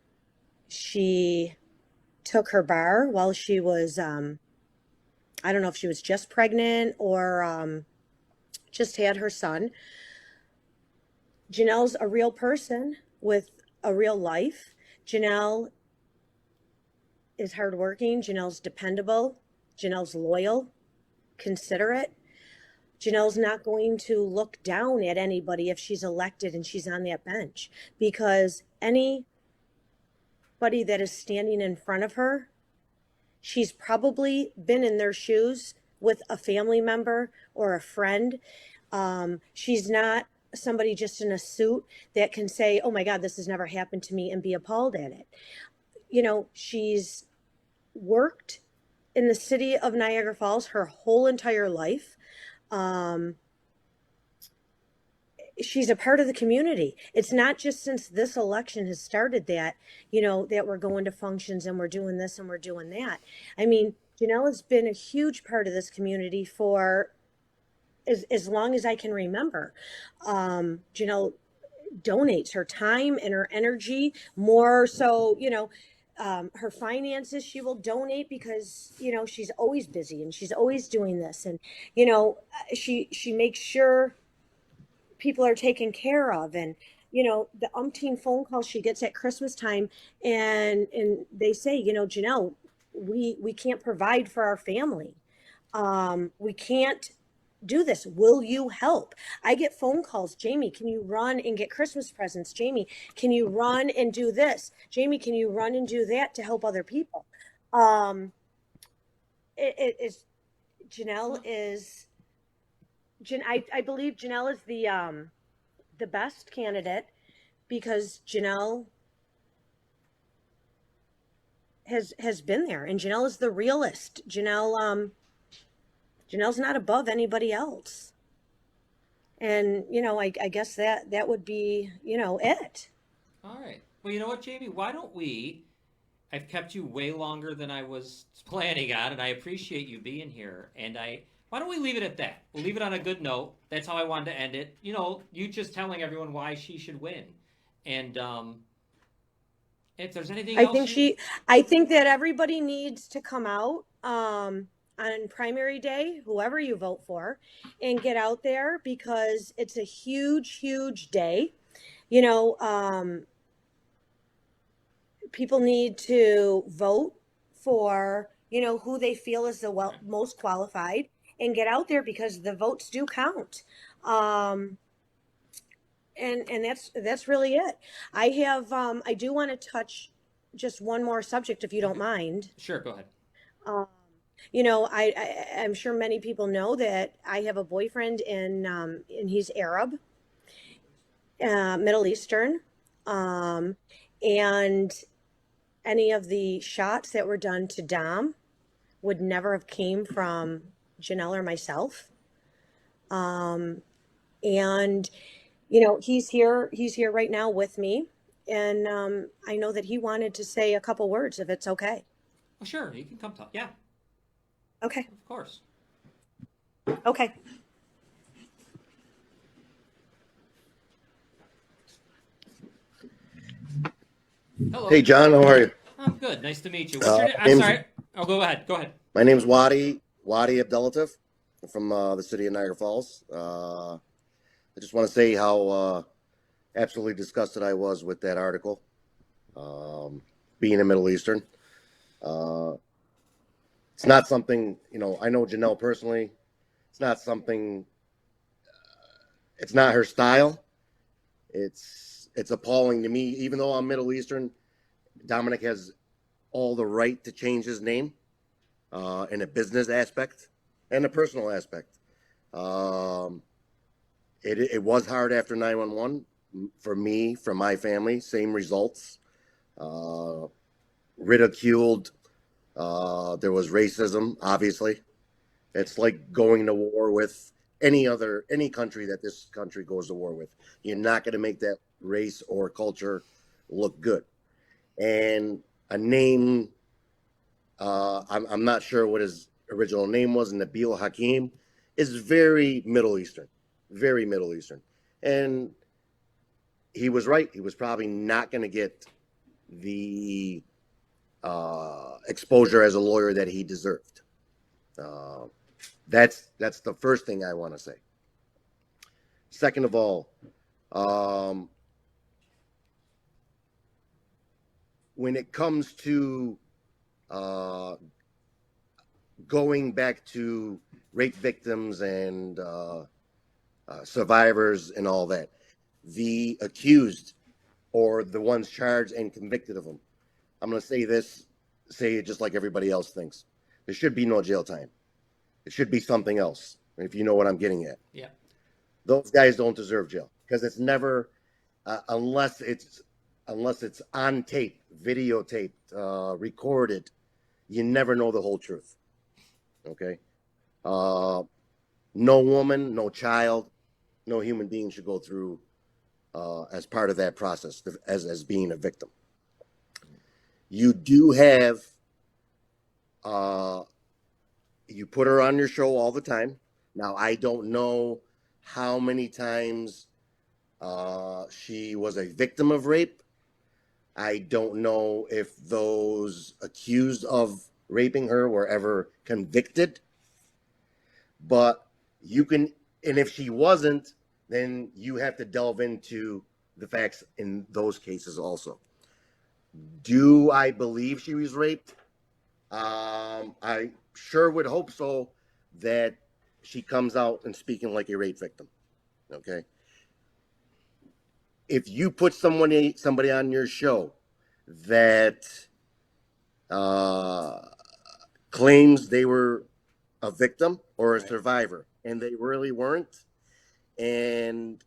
[SPEAKER 2] she took her bar while she was, I don't know if she was just pregnant or just had her son. Janelle's a real person with a real life. Janelle is hardworking. Janelle's dependable. Janelle's loyal, considerate. Janelle's not going to look down at anybody if she's elected and she's on that bench because anybody that is standing in front of her, she's probably been in their shoes with a family member or a friend. She's not somebody just in a suit that can say, oh my God, this has never happened to me and be appalled at it. she's worked in the city of Niagara Falls her whole entire life. Um, she's a part of the community. It's not just since this election has started that we're going to functions and we're doing this and we're doing that. I mean, Janelle has been a huge part of this community for as long as I can remember. Janelle donates her time and her energy more so, her finances she will donate because she's always busy and she's always doing this, and she makes sure people are taken care of, and the umpteen phone calls she gets at Christmas time, and they say, Janelle, we can't provide for our family, we can't do this. Will you help? I get phone calls. Jamie, can you run and get Christmas presents? Jamie, can you run and do this? Jamie, can you run and do that to help other people? Um, it's Janelle is I believe Janelle is the best candidate because Janelle has been there, and Janelle is the realist. Janelle's not above anybody else. And, I guess that would be, it.
[SPEAKER 1] All right. Well, you know what, Jamie? Why don't we? I've kept you way longer than I was planning on, and I appreciate you being here. And why don't we leave it at that? We'll leave it on a good note. That's how I wanted to end it. You just telling everyone why she should win. And if there's anything else,
[SPEAKER 2] I think that everybody needs to come out, on primary day, whoever you vote for, and get out there because it's a huge, huge day. People need to vote for, who they feel is the most qualified, and get out there because the votes do count. And that's really it. I do want to touch just one more subject, if you don't mind.
[SPEAKER 1] Sure, go ahead.
[SPEAKER 2] I'm sure many people know that I have a boyfriend and he's Arab, Middle Eastern, and any of the shots that were done to Dom would never have came from Janelle or myself. And he's here right now with me, and I know that he wanted to say a couple words, if it's okay.
[SPEAKER 1] Well, sure, you can come talk. Yeah.
[SPEAKER 2] Okay.
[SPEAKER 1] Of course.
[SPEAKER 2] Okay.
[SPEAKER 1] Hello.
[SPEAKER 3] Hey, John, how are you?
[SPEAKER 1] I'm good. Nice to meet you. What's your name? I'm sorry. Oh, go ahead. Go ahead.
[SPEAKER 3] My name's Wadi Abdelatif from the city of Niagara Falls. I just want to say how absolutely disgusted I was with that article, being a Middle Eastern. It's not something, I know Janelle personally. It's not something, it's not her style. It's appalling to me. Even though I'm Middle Eastern, Dominic has all the right to change his name in a business aspect and a personal aspect. It was hard after 911 for me, for my family, same results. Ridiculed. There was racism, obviously. It's like going to war with any country that this country goes to war with. You're not going to make that race or culture look good. And a name, I'm not sure what his original name was, Nabil Hakim, is very Middle Eastern. And he was right. He was probably not going to get the exposure as a lawyer that he deserved. That's the first thing I want to say. Second of all, when it comes to going back to rape victims and survivors and all that, the accused or the ones charged and convicted of them, I'm going to say it just like everybody else thinks. There should be no jail time. It should be something else, if you know what I'm getting at.
[SPEAKER 1] Yeah.
[SPEAKER 3] Those guys don't deserve jail because it's never, unless it's unless it's on tape, videotaped, recorded, you never know the whole truth. Okay. No woman, no child, no human being should go through as part of that process as being a victim. You do have, you put her on your show all the time. Now, I don't know how many times she was a victim of rape. I don't know if those accused of raping her were ever convicted. But you can, and if she wasn't, then you have to delve into the facts in those cases also. Do I believe she was raped? I sure would hope so, that she comes out and speaking like a rape victim. Okay. If you put somebody on your show that claims they were a victim or a survivor, and they really weren't, and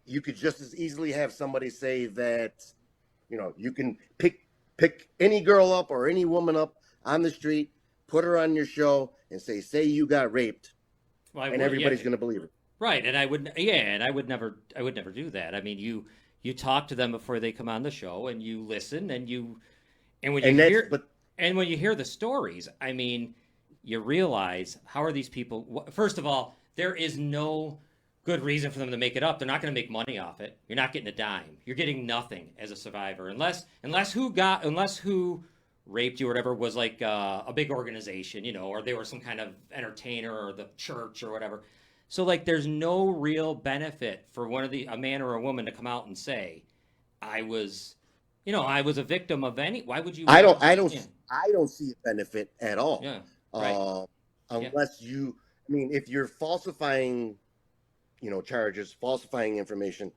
[SPEAKER 3] you could just as easily have somebody say that, you know, you can pick any girl up or any woman up on the street, put her on your show, and say you got raped, and everybody's going to believe it.
[SPEAKER 1] Right, and I would never do that. I mean, you talk to them before they come on the show, and you listen, and when you hear the stories, I mean, you realize, how are these people? First of all, there is no good reason for them to make it up. They're not going to make money off it. You're not getting a dime. You're getting nothing as a survivor, unless who raped you or whatever was like a big organization, you know, or they were some kind of entertainer or the church or whatever. So like, there's no real benefit for a man or a woman to come out and say, I was a victim of any. Why would you?
[SPEAKER 3] I don't see a benefit at all.
[SPEAKER 1] Yeah. Right.
[SPEAKER 3] Unless you, I mean, if you're falsifying, you know, charges, falsifying information,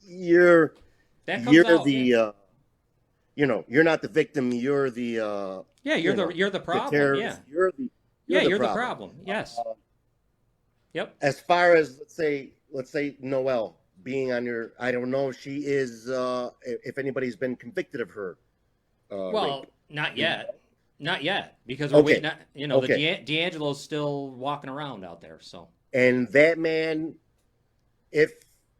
[SPEAKER 3] you're the you know, you're not the victim. You're the
[SPEAKER 1] you're the problem.
[SPEAKER 3] The
[SPEAKER 1] You're the problem. Yes. Yep.
[SPEAKER 3] As far as let's say Noelle being on your, I don't know if she is, if anybody's been convicted of her.
[SPEAKER 1] Well,
[SPEAKER 3] rape.
[SPEAKER 1] Not yet, because we're waiting. You know, D'Angelo's still walking around out there. So. And
[SPEAKER 3] that man, if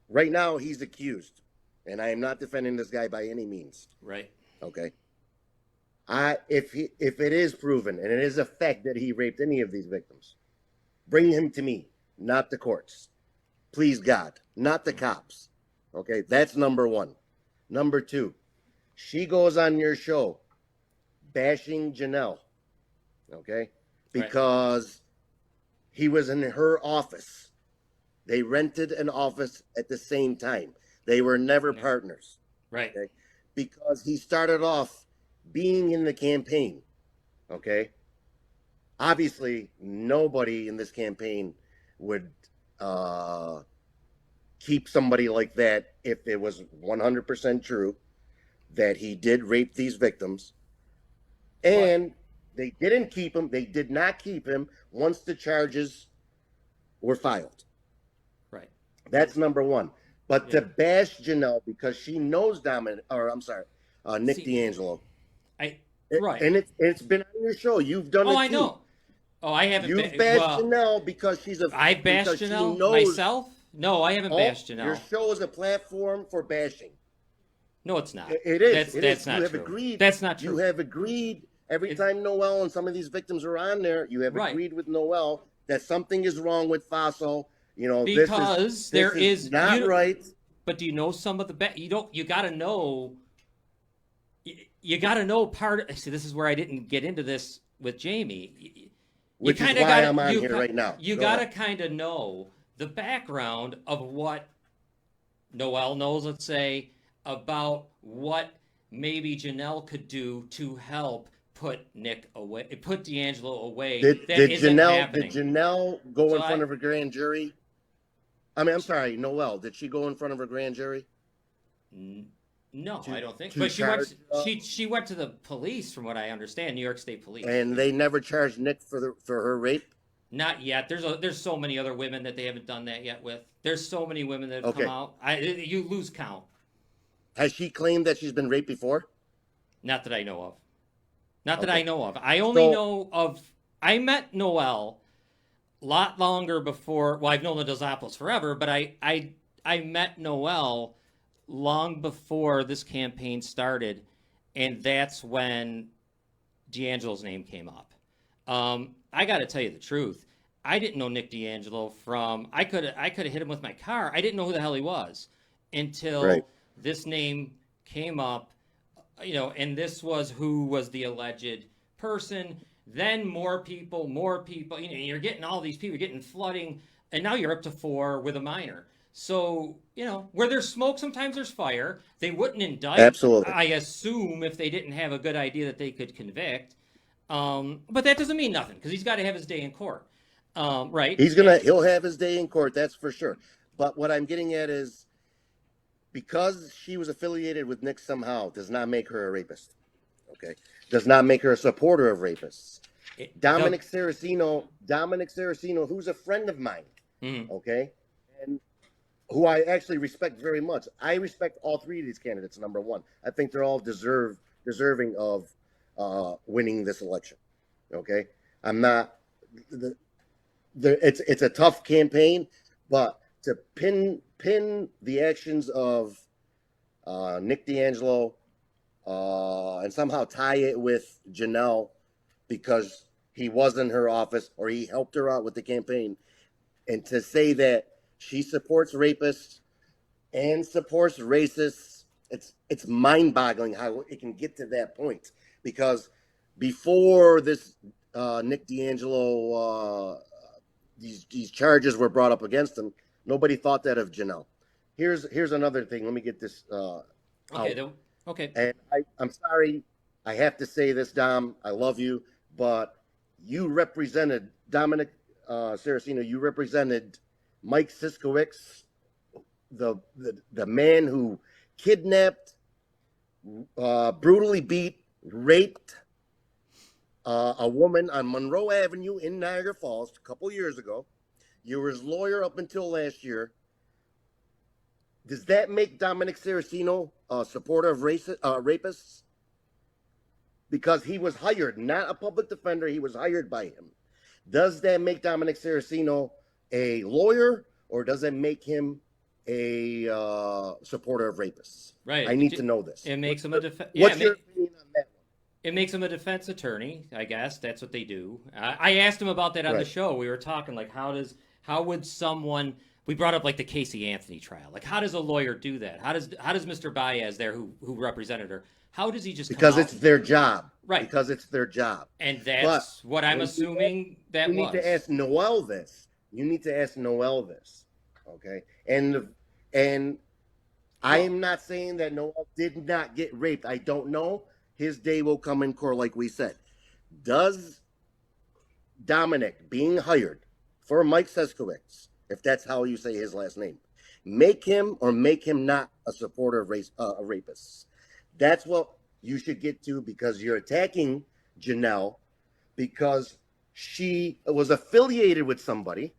[SPEAKER 3] right now he's accused, and I am not defending this guy by any means.
[SPEAKER 1] Right.
[SPEAKER 3] Okay. If it is proven and it is a fact that he raped any of these victims, bring him to me, not the courts. Please God, not the cops. Okay, that's number one. Number two, she goes on your show bashing Janelle, okay, because he was in her office. They rented an office at the same time. They were never partners.
[SPEAKER 1] Right.
[SPEAKER 3] Okay? Because he started off being in the campaign, okay? Obviously, nobody in this campaign would keep somebody like that if it was 100% true that he did rape these victims. And they didn't keep him. They did not keep him once the charges were filed.
[SPEAKER 1] Right.
[SPEAKER 3] That's number one. But to bash Janelle because she knows Nick D'Angelo.
[SPEAKER 1] And
[SPEAKER 3] it's been on your show. You've done it too.
[SPEAKER 1] I know. Oh, I haven't.
[SPEAKER 3] You've bashed Janelle because she's a.
[SPEAKER 1] I bashed Janelle myself. No, I haven't bashed Janelle.
[SPEAKER 3] Your show is a platform for bashing.
[SPEAKER 1] No, it's not.
[SPEAKER 3] It is.
[SPEAKER 1] That's not
[SPEAKER 3] true.
[SPEAKER 1] Agreed. That's not true.
[SPEAKER 3] You have agreed every time Noelle and some of these victims are on there. You have agreed with Noelle that something is wrong with Faso. You know,
[SPEAKER 1] because
[SPEAKER 3] this is not right.
[SPEAKER 1] But do you know some of the you got to know. You got to know See, this is where I didn't get into this with Jamie.
[SPEAKER 3] Which is why I'm on here right now.
[SPEAKER 1] You got to kind of know the background of what Noelle knows, let's say, about what maybe Janelle could do to help put D'Angelo away.
[SPEAKER 3] Did Janelle go in front of a grand jury? I'm sorry, Noelle. Did she go in front of a grand jury?
[SPEAKER 1] No, I don't think. But she went to the police, from what I understand, New York State Police.
[SPEAKER 3] And they never charged Nick for her rape?
[SPEAKER 1] Not yet. There's so many other women that they haven't done that yet with. There's so many women that have come out. You lose count.
[SPEAKER 3] Has she claimed that she's been raped before?
[SPEAKER 1] Not that I know of. Not that
[SPEAKER 3] Okay.
[SPEAKER 1] I know of. I only
[SPEAKER 3] So
[SPEAKER 1] know of. I met Noelle a lot longer before. Well, I've known the Dozopoulos forever, but I met Noelle long before this campaign started, and that's when D'Angelo's name came up. I got to tell you the truth. I didn't know Nick D'Angelo from. I could have hit him with my car. I didn't know who the hell he was
[SPEAKER 3] right.
[SPEAKER 1] until this name came up. And this was who was the alleged person. Then more people. You're getting all these people, you're getting flooding, and now you're up to 4 with a minor. So, where there's smoke, sometimes there's fire. They wouldn't indict,
[SPEAKER 3] Absolutely.
[SPEAKER 1] I assume, if they didn't have a good idea that they could convict. But that doesn't mean nothing because he's got to have his day in court, right?
[SPEAKER 3] He'll have his day in court, that's for sure. But what I'm getting at is because she was affiliated with Nick somehow does not make her a rapist. Okay, does not make her a supporter of rapists. Dominic Saraceno, who's a friend of mine, okay, and who I actually respect very much. I respect all 3 of these candidates. Number one, I think they're all deserving of winning this election. Okay, I'm not. It's a tough campaign, but to pin the actions of Nick D'Angelo and somehow tie it with Janelle because he was in her office or he helped her out with the campaign, and to say that she supports rapists and supports racists, it's mind-boggling how it can get to that point. Because before this Nick D'Angelo these charges were brought up against him, nobody thought that of Janelle. Here's another thing. Let me get this
[SPEAKER 1] Okay.
[SPEAKER 3] out.
[SPEAKER 1] Okay.
[SPEAKER 3] And I'm sorry, I have to say this, Dom. I love you, but you represented Dominic Saraceno. You represented Mike Siskowicz, the man who kidnapped, brutally beat, raped a woman on Monroe Avenue in Niagara Falls a couple years ago. You were his lawyer up until last year. Does that make Dominic Saraceno a supporter of rapists? Because he was hired, not a public defender. He was hired by him. Does that make Dominic Saraceno a lawyer, or does it make him a supporter of rapists?
[SPEAKER 1] Right.
[SPEAKER 3] I need to know this.
[SPEAKER 1] It makes him a defense.
[SPEAKER 3] What's your opinion on that one?
[SPEAKER 1] It makes him a defense attorney, I guess. That's what they do. I asked him about that on the show. We were talking like, how would someone? We brought up like the Casey Anthony trial. Like, how does a lawyer do that? How does Mr. Baez there, who represented her, how does he just
[SPEAKER 3] because it's their job,
[SPEAKER 1] right?
[SPEAKER 3] Because it's their job,
[SPEAKER 1] and that's what I'm assuming that
[SPEAKER 3] you need to ask Noelle this. You need to ask Noelle this, okay? And I am not saying that Noelle did not get raped. I don't know. His day will come in court, like we said. Does Dominic being hired for Mike Siskowicz, if that's how you say his last name, make him or make him not a supporter of rapists? That's what you should get to, because you're attacking Janelle because she was affiliated with somebody.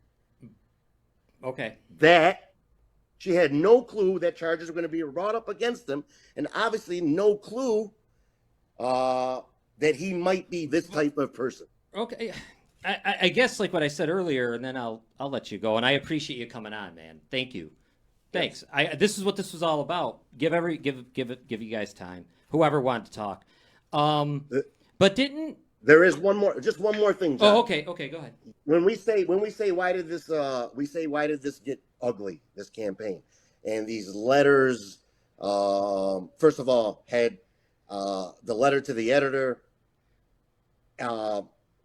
[SPEAKER 1] Okay.
[SPEAKER 3] That she had no clue that charges were going to be brought up against them, and obviously no clue that he might be this type of person.
[SPEAKER 1] Okay. I guess like what I said earlier, and then I'll let you go. And I appreciate you coming on, man. Thank you. Thanks. This is what this was all about. Give you guys time. Whoever wanted to talk. But didn't
[SPEAKER 3] there is one more thing, John.
[SPEAKER 1] Oh, okay. Okay, go ahead.
[SPEAKER 3] When we say why did this get ugly, this campaign, and these letters, first of all, had the letter to the editor.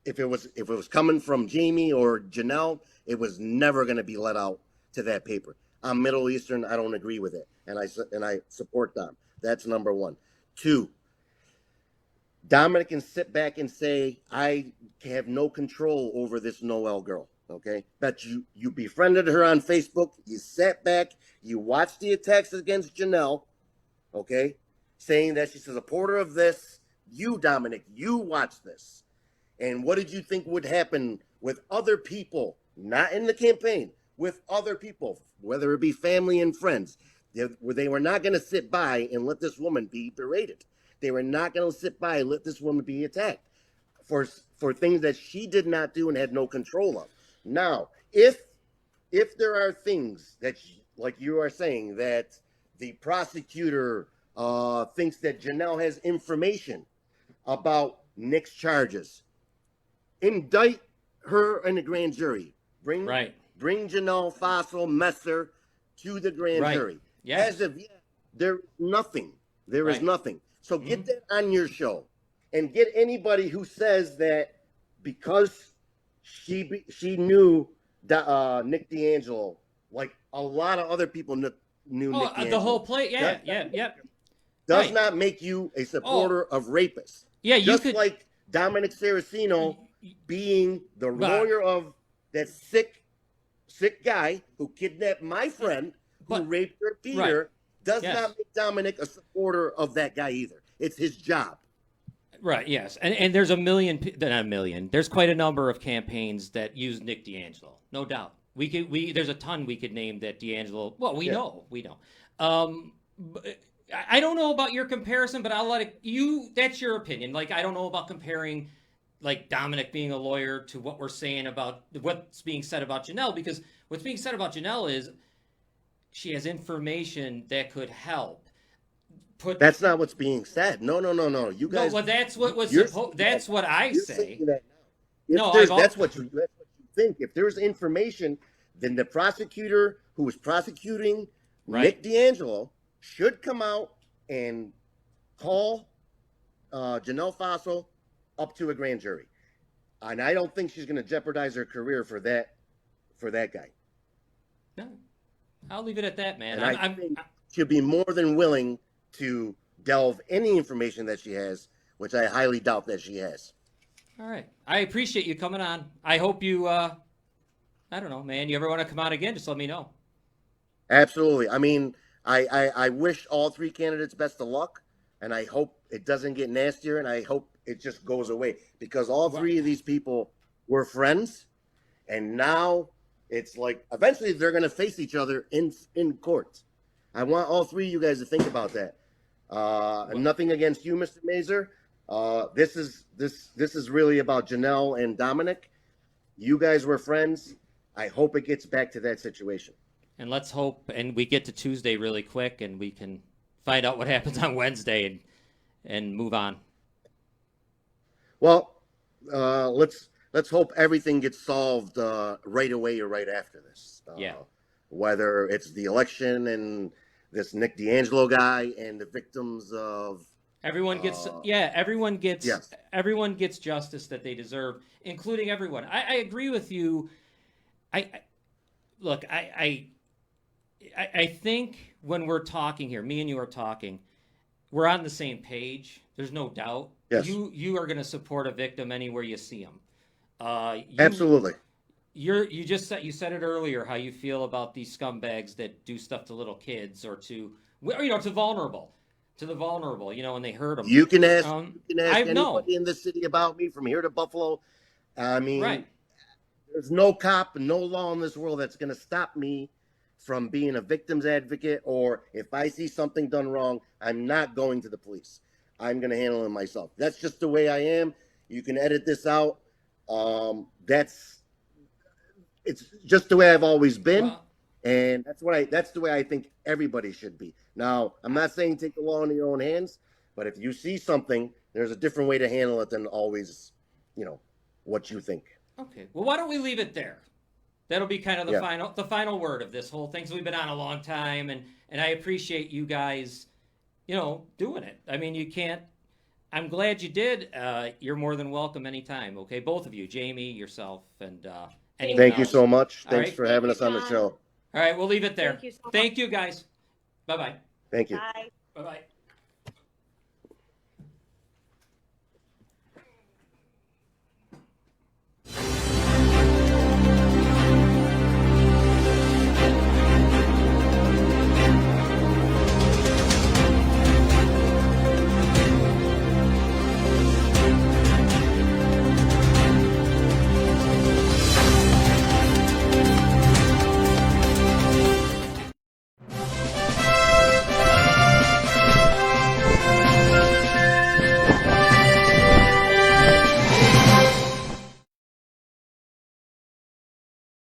[SPEAKER 3] If it was coming from Jamie or Janelle, it was never going to be let out to that paper. I'm Middle Eastern. I don't agree with it, and I support them. That's number one. Two, Dominic can sit back and say, I have no control over this Noelle girl. Okay, but you befriended her on Facebook. You sat back. You watched the attacks against Janelle. Okay, saying that she's a supporter of this. You, Dominic, you watched this. And what did you think would happen with other people, not in the campaign, with other people, whether it be family and friends? They were not going to sit by and let this woman be berated. They were not going to sit by and let this woman be attacked for things that she did not do and had no control of. Now, if there are things that, like you are saying, that the prosecutor thinks that Janelle has information about Nick's charges, indict her in the grand jury. Bring Janelle Fossil Messer to the grand jury.
[SPEAKER 1] Yes.
[SPEAKER 3] As of yet, there is nothing. There is nothing. So get that on your show, and get anybody who says that because she knew Nick D'Angelo, like a lot of other people knew Nick D'Angelo.
[SPEAKER 1] The whole play,
[SPEAKER 3] does not make you a supporter of rapists.
[SPEAKER 1] Yeah, you
[SPEAKER 3] just
[SPEAKER 1] could,
[SPEAKER 3] like Dominic Saraceno being the lawyer of that sick guy who kidnapped my friend, who raped her Peter, does not make Dominic a supporter of that guy either. It's his job.
[SPEAKER 1] Right, yes. And there's not a million. There's quite a number of campaigns that use Nick D'Angelo, no doubt. There's a ton we could name that D'Angelo, well, we know. I don't know about your comparison, but I'll let that's your opinion. Like, I don't know about comparing like Dominic being a lawyer to what we're saying about what's being said about Janelle, because what's being said about Janelle is she has information that could help.
[SPEAKER 3] That's not what's being said. No. You guys.
[SPEAKER 1] No, well, that's what was that's what I say.
[SPEAKER 3] That's what you think. If there's information, then the prosecutor who was prosecuting Nick D'Angelo should come out and call Janelle Fossil up to a grand jury. And I don't think she's going to jeopardize her career for that guy.
[SPEAKER 1] No, I'll leave it at that, man.
[SPEAKER 3] And I think she'll be more than willing to delve any information that she has, which I highly doubt that she has.
[SPEAKER 1] All right. I appreciate you coming on. I hope you, I don't know, man, you ever want to come on again, just let me know.
[SPEAKER 3] Absolutely. I mean, I wish all three candidates best of luck, and I hope it doesn't get nastier, and I hope it just goes away, because all three of these people were friends, and now it's like eventually they're going to face each other in court. I want all three of you guys to think about that. Nothing against you, Mr. Mazur. This is really about Janelle and Dominic. You guys were friends. I hope it gets back to that situation.
[SPEAKER 1] And let's hope, and we get to Tuesday really quick, and we can find out what happens on Wednesday and move on.
[SPEAKER 3] Well, let's hope everything gets solved right away or right after this. Whether it's the election and this Nick D'Angelo guy and the victims of everyone gets
[SPEAKER 1] justice that they deserve, including everyone. I agree with you. I think when we're talking here, me and you are talking, we're on the same page. There's no doubt.
[SPEAKER 3] Yes.
[SPEAKER 1] You are going to support a victim anywhere you see them.
[SPEAKER 3] Absolutely.
[SPEAKER 1] You said it earlier how you feel about these scumbags that do stuff to little kids or to the vulnerable, and they hurt them.
[SPEAKER 3] You can ask anybody in the city about me from here to Buffalo. I mean, there's no cop and no law in this world that's going to stop me from being a victim's advocate, or if I see something done wrong, I'm not going to the police. I'm going to handle it myself. That's just the way I am. You can edit this out. It's just the way I've always been, and that's the way I think everybody should be. Now, I'm not saying take the law into your own hands, but if you see something, there's a different way to handle it than always, what you think.
[SPEAKER 1] Okay. Well, why don't we leave it there? That'll be kind of the final word of this whole thing. So we've been on a long time, and I appreciate you guys, doing it. I mean, you can't. I'm glad you did. You're more than welcome anytime. Okay, both of you, Jamie, yourself, and anyone
[SPEAKER 3] Thank
[SPEAKER 1] else.
[SPEAKER 3] you so much. Thanks
[SPEAKER 1] right.
[SPEAKER 3] for having us on the show.
[SPEAKER 1] All right, we'll leave it there.
[SPEAKER 2] Thank you so much.
[SPEAKER 1] Thank you, guys. Bye-bye.
[SPEAKER 3] Thank you.
[SPEAKER 2] Bye.
[SPEAKER 1] Bye-bye.